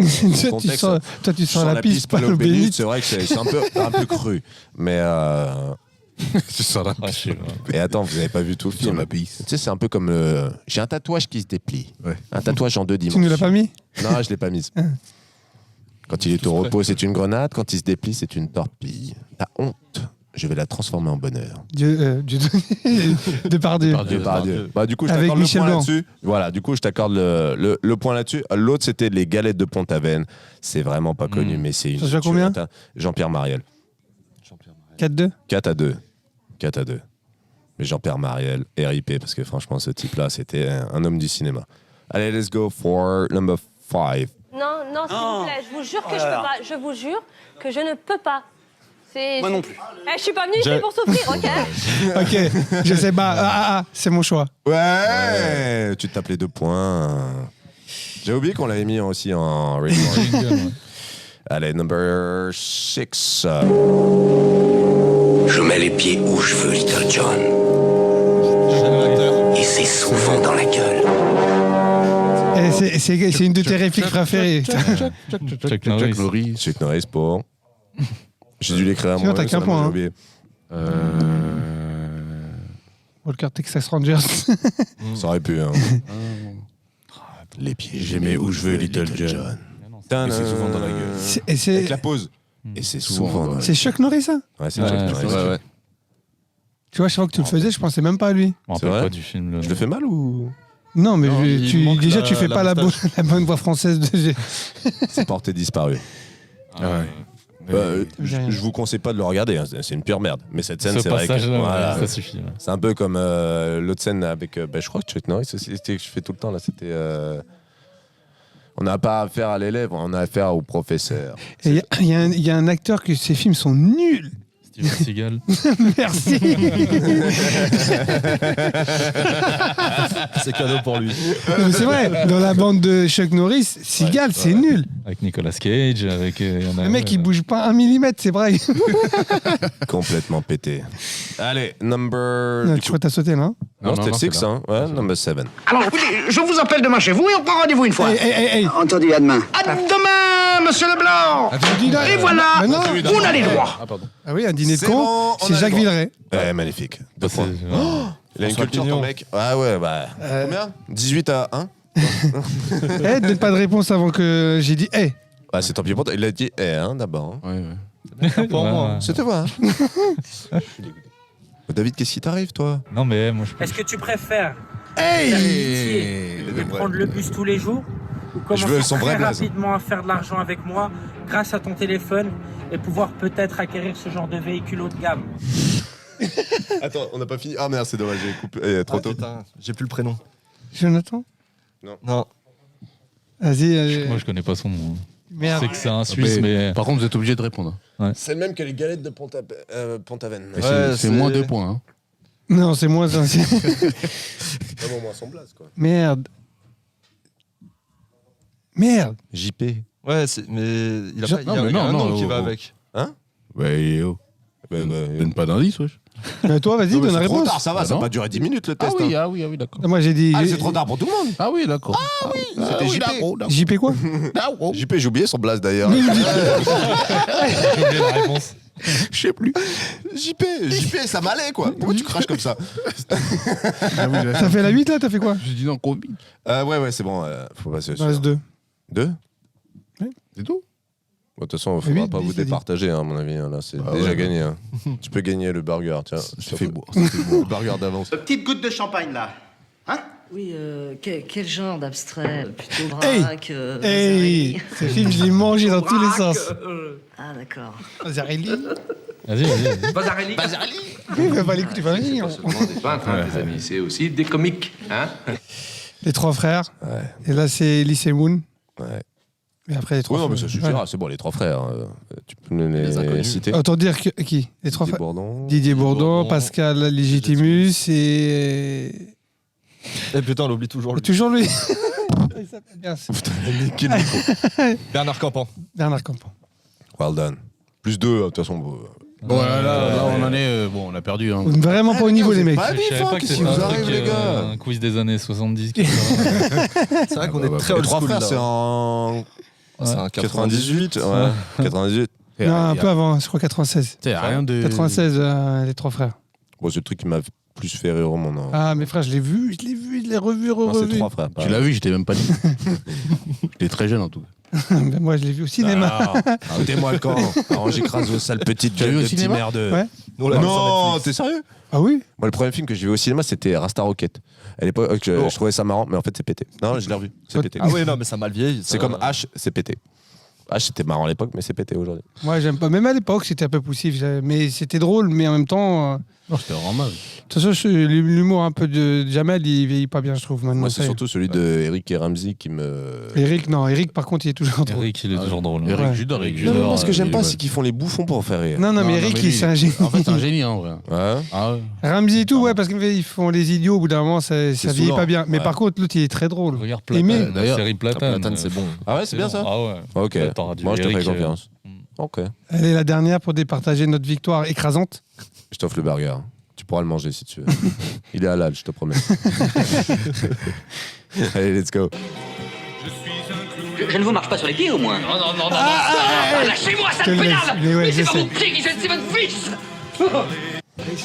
[SPEAKER 2] contexte.
[SPEAKER 3] Toi, tu sens la piste, pas l'eau
[SPEAKER 2] Palopénus,
[SPEAKER 3] bénite.
[SPEAKER 2] c'est vrai que c'est un peu cru. Mais.
[SPEAKER 1] C'est ça là.
[SPEAKER 2] Et attends, vous avez pas vu tout le film. Tu sais, c'est un peu comme. J'ai un tatouage qui se déplie.
[SPEAKER 1] Ouais.
[SPEAKER 2] Un tatouage en 2 dimensions.
[SPEAKER 3] Tu nous l'as pas mis?
[SPEAKER 2] Non, je l'ai pas mise. Quand il est au repos, c'est une grenade. Quand il se déplie, c'est une torpille. Ta honte, je vais la transformer en bonheur.
[SPEAKER 3] Dieu Depardieu.
[SPEAKER 2] Dieu. Bah, du coup, je
[SPEAKER 3] Avec
[SPEAKER 2] t'accorde le
[SPEAKER 3] Michel
[SPEAKER 2] point
[SPEAKER 3] Blanc.
[SPEAKER 2] là-dessus. Voilà, du coup, je t'accorde le point là-dessus. L'autre, c'était les galettes de Pont-Aven. C'est vraiment pas connu, mais c'est une.
[SPEAKER 3] Ça se joue à combien?
[SPEAKER 2] Jean-Pierre Mariel.
[SPEAKER 3] 4-2.
[SPEAKER 2] 4-2. 4-2. Mais Jean-Pierre Mariel, RIP, parce que franchement, ce type-là, c'était un homme du cinéma. Allez, let's go for number 5.
[SPEAKER 8] Non, non, s'il vous plaît, je vous jure que je peux pas. Je vous jure que je ne peux pas.
[SPEAKER 11] Moi non plus.
[SPEAKER 8] Je suis pas venue ici pour souffrir, ok?
[SPEAKER 3] Ok, je sais pas. C'est mon choix.
[SPEAKER 2] Ouais, tu t'appelais 2 points. J'ai oublié qu'on l'avait mis aussi en rating. Allez, number 6.
[SPEAKER 12] Je mets les pieds où je veux, Little John. Et c'est souvent dans la gueule.
[SPEAKER 3] Et c'est une de tes répliques préférées.
[SPEAKER 4] Chuck Norris.
[SPEAKER 2] Chuck Norris pour. J'ai dû l'écrire à
[SPEAKER 3] Sinon,
[SPEAKER 2] moi.
[SPEAKER 3] t'as qu'un point,
[SPEAKER 2] J'ai
[SPEAKER 3] hein.
[SPEAKER 2] oublié.
[SPEAKER 3] Walker Texas Rangers.
[SPEAKER 2] Ça aurait pu. Hein. Les pieds,
[SPEAKER 1] Je mets où je veux, Little John.
[SPEAKER 2] Mais
[SPEAKER 1] c'est souvent dans la gueule.
[SPEAKER 2] Avec la pause. Et c'est souvent dans la
[SPEAKER 3] C'est Chuck Norris, ça?
[SPEAKER 2] Ouais, c'est Chuck Norris.
[SPEAKER 7] Ouais.
[SPEAKER 3] Tu vois, chaque fois que tu le faisais, je pensais même pas à lui.
[SPEAKER 4] Je me
[SPEAKER 2] C'est
[SPEAKER 4] rappelle
[SPEAKER 2] vrai
[SPEAKER 4] pas du film.
[SPEAKER 2] Je le fais mal ou.
[SPEAKER 3] Non, mais
[SPEAKER 6] Non, il manque
[SPEAKER 3] déjà, tu fais
[SPEAKER 6] la
[SPEAKER 3] pas la
[SPEAKER 6] moustache.
[SPEAKER 3] la bonne voix française de.
[SPEAKER 2] C'est porté disparu. Je vous conseille pas de le regarder, hein. C'est une pure merde. Mais cette scène,
[SPEAKER 4] Ce
[SPEAKER 2] c'est vrai que
[SPEAKER 4] passage-là,
[SPEAKER 2] voilà.
[SPEAKER 4] ça suffit. Ouais.
[SPEAKER 2] C'est un peu comme l'autre scène avec. Je crois que Chuck Norris, c'était que je fais tout le temps là. C'était. On n'a pas affaire à l'élève, on a affaire au professeur.
[SPEAKER 3] Il y a un acteur que ses films sont nuls.
[SPEAKER 4] Steven Seagal.
[SPEAKER 3] Merci.
[SPEAKER 6] C'est cadeau pour lui.
[SPEAKER 3] Non, mais c'est vrai, dans la bande de Chuck Norris, Seagal, c'est nul.
[SPEAKER 4] Avec Nicolas Cage, avec.
[SPEAKER 3] Le mec, il bouge pas 1 millimètre, c'est vrai.
[SPEAKER 2] Complètement pété. Allez, number.
[SPEAKER 3] Non, tu crois que t'as sauté là?
[SPEAKER 2] Non, c'était le 6, hein. Ouais, number 7.
[SPEAKER 5] Alors, écoutez, je vous appelle demain chez vous et on prend rendez-vous une fois.
[SPEAKER 3] Hey.
[SPEAKER 12] Entendu, à demain.
[SPEAKER 5] À demain, monsieur Leblanc. Et voilà,
[SPEAKER 3] Mais non.
[SPEAKER 5] vous n'allez droit.
[SPEAKER 3] Ah oui, un dîner de
[SPEAKER 2] C'est
[SPEAKER 3] con,
[SPEAKER 2] bon, on
[SPEAKER 3] c'est
[SPEAKER 2] a
[SPEAKER 3] Jacques
[SPEAKER 2] le droit.
[SPEAKER 3] Villeray.
[SPEAKER 2] Ouais, magnifique.
[SPEAKER 4] Bah, c'est-
[SPEAKER 2] Il a une culture, ton mec. Ah ouais, bah. Combien 18 à 1
[SPEAKER 3] Eh, donne pas de réponse avant que j'ai dit hey.
[SPEAKER 2] Bah, c'est tant pis pour toi. Il a dit hein, d'abord. Hein.
[SPEAKER 7] Ouais.
[SPEAKER 6] Pour moi.
[SPEAKER 2] C'est toi. Hein. David, qu'est-ce qui t'arrive, toi
[SPEAKER 4] Non, mais moi, je
[SPEAKER 11] Est-ce que tu préfères
[SPEAKER 3] Hey.
[SPEAKER 11] faire l'amitié et prendre le bus tous les jours ou
[SPEAKER 2] Je veux
[SPEAKER 11] commencer
[SPEAKER 2] son vrai
[SPEAKER 11] très
[SPEAKER 2] blaze.
[SPEAKER 11] rapidement à faire de l'argent avec moi grâce à ton téléphone et pouvoir peut-être acquérir ce genre de véhicule haut de gamme?
[SPEAKER 2] Attends, on n'a pas fini. Ah merde, c'est dommage, j'ai coupé trop tôt.
[SPEAKER 6] Putain, j'ai plus le prénom.
[SPEAKER 3] Jonathan.
[SPEAKER 6] Non.
[SPEAKER 3] Vas-y.
[SPEAKER 4] moi, je connais pas son nom. Je
[SPEAKER 3] Merde.
[SPEAKER 4] sais que c'est un Suisse, mais.
[SPEAKER 7] Par contre, vous êtes obligé de répondre.
[SPEAKER 2] C'est le même que les galettes de Pont-Aven.
[SPEAKER 7] Et
[SPEAKER 6] Ouais,
[SPEAKER 7] c'est moins 2 points. Hein.
[SPEAKER 3] Non, c'est moins un.
[SPEAKER 2] Au moins son blaze, quoi.
[SPEAKER 3] Merde.
[SPEAKER 2] JP.
[SPEAKER 6] Ouais, mais il a
[SPEAKER 3] Je-
[SPEAKER 6] pas, il y
[SPEAKER 7] non,
[SPEAKER 6] a,
[SPEAKER 7] mais
[SPEAKER 6] il y a
[SPEAKER 7] non,
[SPEAKER 6] un
[SPEAKER 7] non,
[SPEAKER 6] nom qui
[SPEAKER 7] oh,
[SPEAKER 6] va
[SPEAKER 7] oh.
[SPEAKER 6] avec.
[SPEAKER 7] Ouais, yo. Donne pas d'indice, wesh.
[SPEAKER 3] Mais toi, vas-y, donne la
[SPEAKER 2] C'est trop
[SPEAKER 3] réponse.
[SPEAKER 2] tard, ça va,
[SPEAKER 7] Ah
[SPEAKER 2] ça
[SPEAKER 7] non.
[SPEAKER 2] va pas durer 10 minutes le
[SPEAKER 7] Ah
[SPEAKER 2] test.
[SPEAKER 7] oui,
[SPEAKER 2] hein.
[SPEAKER 7] ah oui, d'accord.
[SPEAKER 3] Moi, j'ai dit.
[SPEAKER 2] Ah, c'est trop tard pour tout le monde.
[SPEAKER 7] Ah oui, d'accord. Ah oui,
[SPEAKER 2] C'était JP.
[SPEAKER 3] JP quoi?
[SPEAKER 2] JP, j'ai oublié son blaze d'ailleurs.
[SPEAKER 4] J'ai oublié la réponse.
[SPEAKER 2] Je sais plus. JP, ça m'allait quoi. Pourquoi tu craches comme ça?
[SPEAKER 3] Ça fait la 8 là, t'as fait quoi?
[SPEAKER 7] J'ai dit non, Covid.
[SPEAKER 2] Ouais, c'est bon. Faut passer
[SPEAKER 3] Il en reste 2.
[SPEAKER 2] 2?
[SPEAKER 7] C'est tout.
[SPEAKER 2] Bon, de toute façon, il
[SPEAKER 3] Oui,
[SPEAKER 2] faudra pas
[SPEAKER 3] dis,
[SPEAKER 2] vous
[SPEAKER 3] ça dit.
[SPEAKER 2] départager, hein, à mon avis. Hein, là, c'est
[SPEAKER 7] Ah
[SPEAKER 2] déjà
[SPEAKER 7] ouais,
[SPEAKER 2] gagné. Hein. Tu peux gagner le burger, tiens.
[SPEAKER 7] Ça fait beau.
[SPEAKER 2] Le burger d'avance.
[SPEAKER 5] Petite goutte de champagne là. Hein?
[SPEAKER 13] Oui, quel genre d'abstrait? Plutôt
[SPEAKER 3] Hey.
[SPEAKER 13] braque,
[SPEAKER 3] Hey, ce film, je l'ai mangé dans tous les sens.
[SPEAKER 13] Ah, d'accord.
[SPEAKER 3] Zarelli.
[SPEAKER 4] Vas-y.
[SPEAKER 5] Bazarelli.
[SPEAKER 3] Oui, mais pas l'écouter, pas venir.
[SPEAKER 10] Tes amis, c'est aussi des comiques, hein?
[SPEAKER 3] Les 3 frères.
[SPEAKER 2] Ouais.
[SPEAKER 3] Et là, c'est Lycée Moon.
[SPEAKER 2] Ouais.
[SPEAKER 3] Et après, les 3
[SPEAKER 2] Oui, non, mais
[SPEAKER 3] frères.
[SPEAKER 2] ça suffira.
[SPEAKER 3] Voilà.
[SPEAKER 2] C'est bon, les 3 frères. Tu peux me
[SPEAKER 6] Les
[SPEAKER 2] les
[SPEAKER 6] inconnus.
[SPEAKER 2] citer.
[SPEAKER 3] Autant dire que qui? Les 3 frères.
[SPEAKER 2] Bourdon.
[SPEAKER 3] Didier Bourdon,
[SPEAKER 6] Bourdon,
[SPEAKER 3] Pascal Légitimus et.
[SPEAKER 6] Eh putain, on oublie toujours
[SPEAKER 3] Et
[SPEAKER 6] lui.
[SPEAKER 3] toujours lui. Il s'appelle bien.
[SPEAKER 2] Quel micro.
[SPEAKER 6] Bernard Campan.
[SPEAKER 3] Bernard Campan.
[SPEAKER 2] Well done. Plus 2, de toute façon.
[SPEAKER 1] Bon, là, on en est. Bon, on a perdu. Hein.
[SPEAKER 3] Vraiment pas au niveau, les mecs.
[SPEAKER 4] Je savais pas que c'était
[SPEAKER 2] vous arrive, les gars.
[SPEAKER 4] un quiz des années 70.
[SPEAKER 6] C'est vrai qu'on est très
[SPEAKER 2] Les
[SPEAKER 6] old
[SPEAKER 2] 3
[SPEAKER 6] school.
[SPEAKER 2] frères,
[SPEAKER 6] là.
[SPEAKER 2] c'est en.
[SPEAKER 6] C'est un
[SPEAKER 2] 98. Ouais, 98.
[SPEAKER 3] Non, un peu avant, je crois 96.
[SPEAKER 1] Tu sais, rien de.
[SPEAKER 3] 96, les 3 frères.
[SPEAKER 2] Bon, c'est le truc qui m'a plus fait rire au monde.
[SPEAKER 3] Ah, mes frères, je l'ai vu, je l'ai revu,
[SPEAKER 2] Non, c'est
[SPEAKER 3] revu.
[SPEAKER 2] 3 frères.
[SPEAKER 7] Tu l'as vu, j'étais même pas dit. J'étais très jeune en tout cas.
[SPEAKER 3] Ben, moi, je l'ai vu au cinéma.
[SPEAKER 2] Écoutez-moi le camp. Alors, j'écrase vos sales petites
[SPEAKER 7] Tu l'as vu au
[SPEAKER 2] de petits
[SPEAKER 7] cinéma
[SPEAKER 2] merdeux.
[SPEAKER 3] Ouais.
[SPEAKER 6] Nous, on l'a vu sur
[SPEAKER 2] Non,
[SPEAKER 6] Netflix.
[SPEAKER 2] t'es sérieux?
[SPEAKER 3] Ah oui?
[SPEAKER 2] Moi, le premier film que j'ai vu au cinéma, c'était Rasta Rocket. À l'époque, je trouvais ça marrant, mais en fait, c'est pété. Non, je l'ai revu. C'est pété.
[SPEAKER 6] Ah oui, non, mais ça a mal vieilli.
[SPEAKER 2] C'est comme H, c'est pété. H, c'était marrant à l'époque, mais c'est pété aujourd'hui.
[SPEAKER 3] Moi, j'aime pas. Même à l'époque, c'était un peu poussif. Mais c'était drôle, mais en même temps.
[SPEAKER 7] Non, c'était vraiment mal.
[SPEAKER 3] De toute façon, l'humour un peu de Jamel, il vieillit pas bien, je trouve. Maintenant,
[SPEAKER 2] Moi,
[SPEAKER 3] ça
[SPEAKER 2] c'est
[SPEAKER 3] y est.
[SPEAKER 2] surtout celui de Eric et Ramsey qui me.
[SPEAKER 3] Eric, non. Eric, par contre, il est toujours drôle.
[SPEAKER 4] Eric, il est toujours drôle.
[SPEAKER 7] Eric
[SPEAKER 3] Ouais.
[SPEAKER 7] Judor.
[SPEAKER 2] Non, moi, ce que j'aime pas, c'est qu'ils font les bouffons pour faire rire.
[SPEAKER 3] Non, mais Eric,
[SPEAKER 7] lui,
[SPEAKER 3] c'est un génie.
[SPEAKER 7] En fait, c'est un génie, en vrai.
[SPEAKER 2] Ouais.
[SPEAKER 7] Ah ouais.
[SPEAKER 3] Ramsey et tout, ouais, parce qu'ils font les idiots, au bout d'un moment, ça vieillit
[SPEAKER 2] saoulant.
[SPEAKER 3] pas bien. Mais
[SPEAKER 2] Ouais.
[SPEAKER 3] par contre, l'autre, il est très drôle.
[SPEAKER 4] Regarde
[SPEAKER 3] Aimé.
[SPEAKER 4] Platane, la
[SPEAKER 2] D'ailleurs,
[SPEAKER 4] série Platane.
[SPEAKER 6] Platane, c'est bon.
[SPEAKER 2] Ah ouais, c'est bien ça?
[SPEAKER 4] Ah ouais.
[SPEAKER 2] Ok.
[SPEAKER 4] Là, t'auras du
[SPEAKER 2] Moi, je te fais
[SPEAKER 4] Eric,
[SPEAKER 2] confiance. Ok.
[SPEAKER 3] Elle est la dernière pour départager notre victoire écrasante.
[SPEAKER 2] Je t'offre le burger. Tu pourras le manger si tu veux. Il est halal, je te promets. Allez, let's go.
[SPEAKER 12] Je ne vous marche pas sur les pieds au moins.
[SPEAKER 9] Non.
[SPEAKER 12] Lâchez-moi,
[SPEAKER 3] Je te le laisse. Mais ouais, je sais.
[SPEAKER 12] pied qui jette, c'est votre fils.
[SPEAKER 3] Je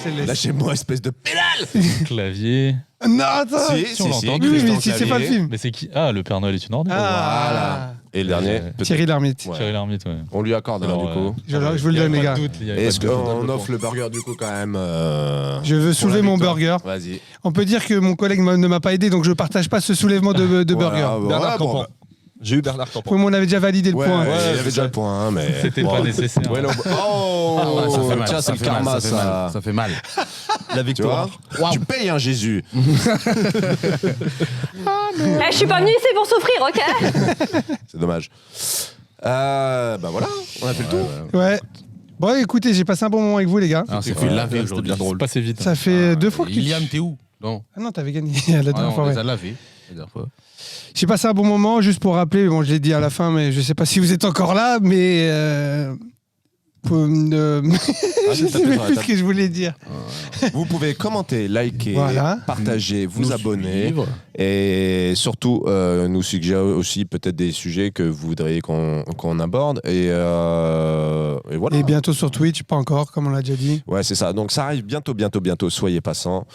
[SPEAKER 3] te laisse.
[SPEAKER 2] Lâchez-moi, espèce de pédale.
[SPEAKER 4] Clavier.
[SPEAKER 3] Non, attends.
[SPEAKER 4] Si, on l'entend.
[SPEAKER 3] Oui,
[SPEAKER 2] Christian
[SPEAKER 3] mais si c'est pas le
[SPEAKER 2] Clavier.
[SPEAKER 3] film.
[SPEAKER 4] Mais c'est qui? Ah, le Père Noël est une ordure.
[SPEAKER 3] Ah.
[SPEAKER 2] Et le dernier, peut-être.
[SPEAKER 3] Thierry Lhermitte.
[SPEAKER 2] Ouais.
[SPEAKER 4] Thierry Lhermitte, ouais.
[SPEAKER 2] On lui accorde alors, du coup.
[SPEAKER 3] Je vous le donne, les gars.
[SPEAKER 2] Est-ce qu'on offre le burger du coup quand même
[SPEAKER 3] Je veux soulever mon burger.
[SPEAKER 2] Vas-y.
[SPEAKER 3] On peut dire que mon collègue ne m'a pas aidé, donc je ne partage pas ce soulèvement de burger.
[SPEAKER 6] Bernard
[SPEAKER 2] bon,
[SPEAKER 6] Campan.
[SPEAKER 2] bah.
[SPEAKER 6] J'ai eu Bernard Campan.
[SPEAKER 3] Oui, mais on avait déjà validé le
[SPEAKER 2] Ouais,
[SPEAKER 3] point.
[SPEAKER 2] il avait déjà le point, hein, mais.
[SPEAKER 4] C'était pas nécessaire.
[SPEAKER 2] Ouais, oh,
[SPEAKER 7] Ça fait mal,
[SPEAKER 2] tiens, c'est le karma, ça.
[SPEAKER 7] Ça fait mal.
[SPEAKER 6] La
[SPEAKER 2] Tu vois
[SPEAKER 6] victoire.
[SPEAKER 2] Tu payes, hein, Jésus.
[SPEAKER 8] Je suis pas venue ici pour souffrir, ok?
[SPEAKER 2] C'est dommage. Bah voilà, on a fait le tour.
[SPEAKER 3] Ouais. Bon, écoutez, j'ai passé un bon moment avec vous, les gars.
[SPEAKER 7] Ah, c'est fait laver aujourd'hui.
[SPEAKER 4] C'est passé vite.
[SPEAKER 3] Ça fait 2 fois que tu...
[SPEAKER 7] Iliam, t'es où? Non.
[SPEAKER 3] Ah non, t'avais gagné la dernière fois.
[SPEAKER 7] On
[SPEAKER 3] ouais.
[SPEAKER 7] les a lavés. La dernière fois.
[SPEAKER 3] J'ai passé un bon moment, juste pour rappeler, bon, je l'ai dit à la fin, mais je sais pas si vous êtes encore là, mais... je sais même plus ce que je voulais dire.
[SPEAKER 2] Vous pouvez commenter, liker,
[SPEAKER 3] Voilà.
[SPEAKER 2] partager, vous
[SPEAKER 7] Nous
[SPEAKER 2] abonner
[SPEAKER 7] suivre.
[SPEAKER 2] et surtout nous suggérer aussi peut-être des sujets que vous voudriez qu'on aborde et voilà.
[SPEAKER 3] Et bientôt sur Twitch, pas encore, comme on l'a déjà dit.
[SPEAKER 2] Ouais, c'est ça. Donc ça arrive bientôt. Soyez passants.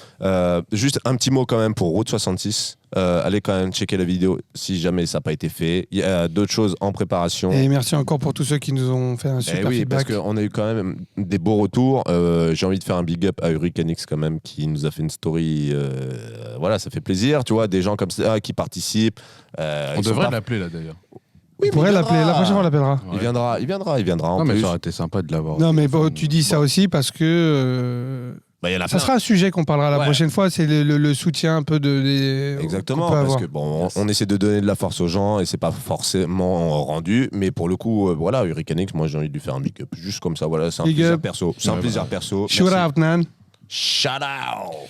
[SPEAKER 2] Juste un petit mot quand même pour Route 66. Allez quand même checker la vidéo si jamais ça n'a pas été fait. Il y a d'autres choses en préparation.
[SPEAKER 3] Et merci encore pour tous ceux qui nous ont fait un super
[SPEAKER 2] Eh oui,
[SPEAKER 3] feedback.
[SPEAKER 2] parce qu'on a eu quand même des beaux retours. J'ai envie de faire un big up à Hurricanix quand même, qui nous a fait une story. Voilà, ça fait plaisir, tu vois, des gens comme ça qui participent.
[SPEAKER 7] On devrait l'appeler là d'ailleurs.
[SPEAKER 2] Oui,
[SPEAKER 3] On pourrait l'appeler, la prochaine fois on l'appellera.
[SPEAKER 2] Il viendra. En
[SPEAKER 7] Non, mais
[SPEAKER 2] plus.
[SPEAKER 7] ça aurait été sympa de l'avoir.
[SPEAKER 3] Non, mais bon, tu dis ça aussi parce que
[SPEAKER 2] Bah, y en a
[SPEAKER 3] ça
[SPEAKER 2] plein.
[SPEAKER 3] sera un sujet qu'on parlera la
[SPEAKER 2] Ouais.
[SPEAKER 3] prochaine fois, c'est le soutien un peu
[SPEAKER 2] Exactement,
[SPEAKER 3] qu'on peut
[SPEAKER 2] parce
[SPEAKER 3] avoir.
[SPEAKER 2] que bon, on essaie de donner de la force aux gens et c'est pas forcément rendu, mais pour le coup, voilà, Hurricanix, moi j'ai envie de lui faire un big up, juste comme ça, voilà, c'est un
[SPEAKER 3] Big
[SPEAKER 2] plaisir
[SPEAKER 3] up.
[SPEAKER 2] perso. C'est un plaisir perso.
[SPEAKER 3] Shout
[SPEAKER 2] Merci.
[SPEAKER 3] out, man.
[SPEAKER 2] Shout out.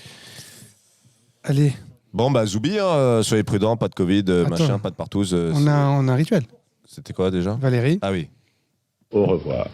[SPEAKER 3] Allez,
[SPEAKER 2] Bon, bah, Zoubi, hein, soyez prudents, pas de Covid, machin, pas de partout.
[SPEAKER 3] on a un rituel.
[SPEAKER 2] C'était quoi déjà
[SPEAKER 3] Valérie.
[SPEAKER 2] Ah oui.
[SPEAKER 10] Au revoir.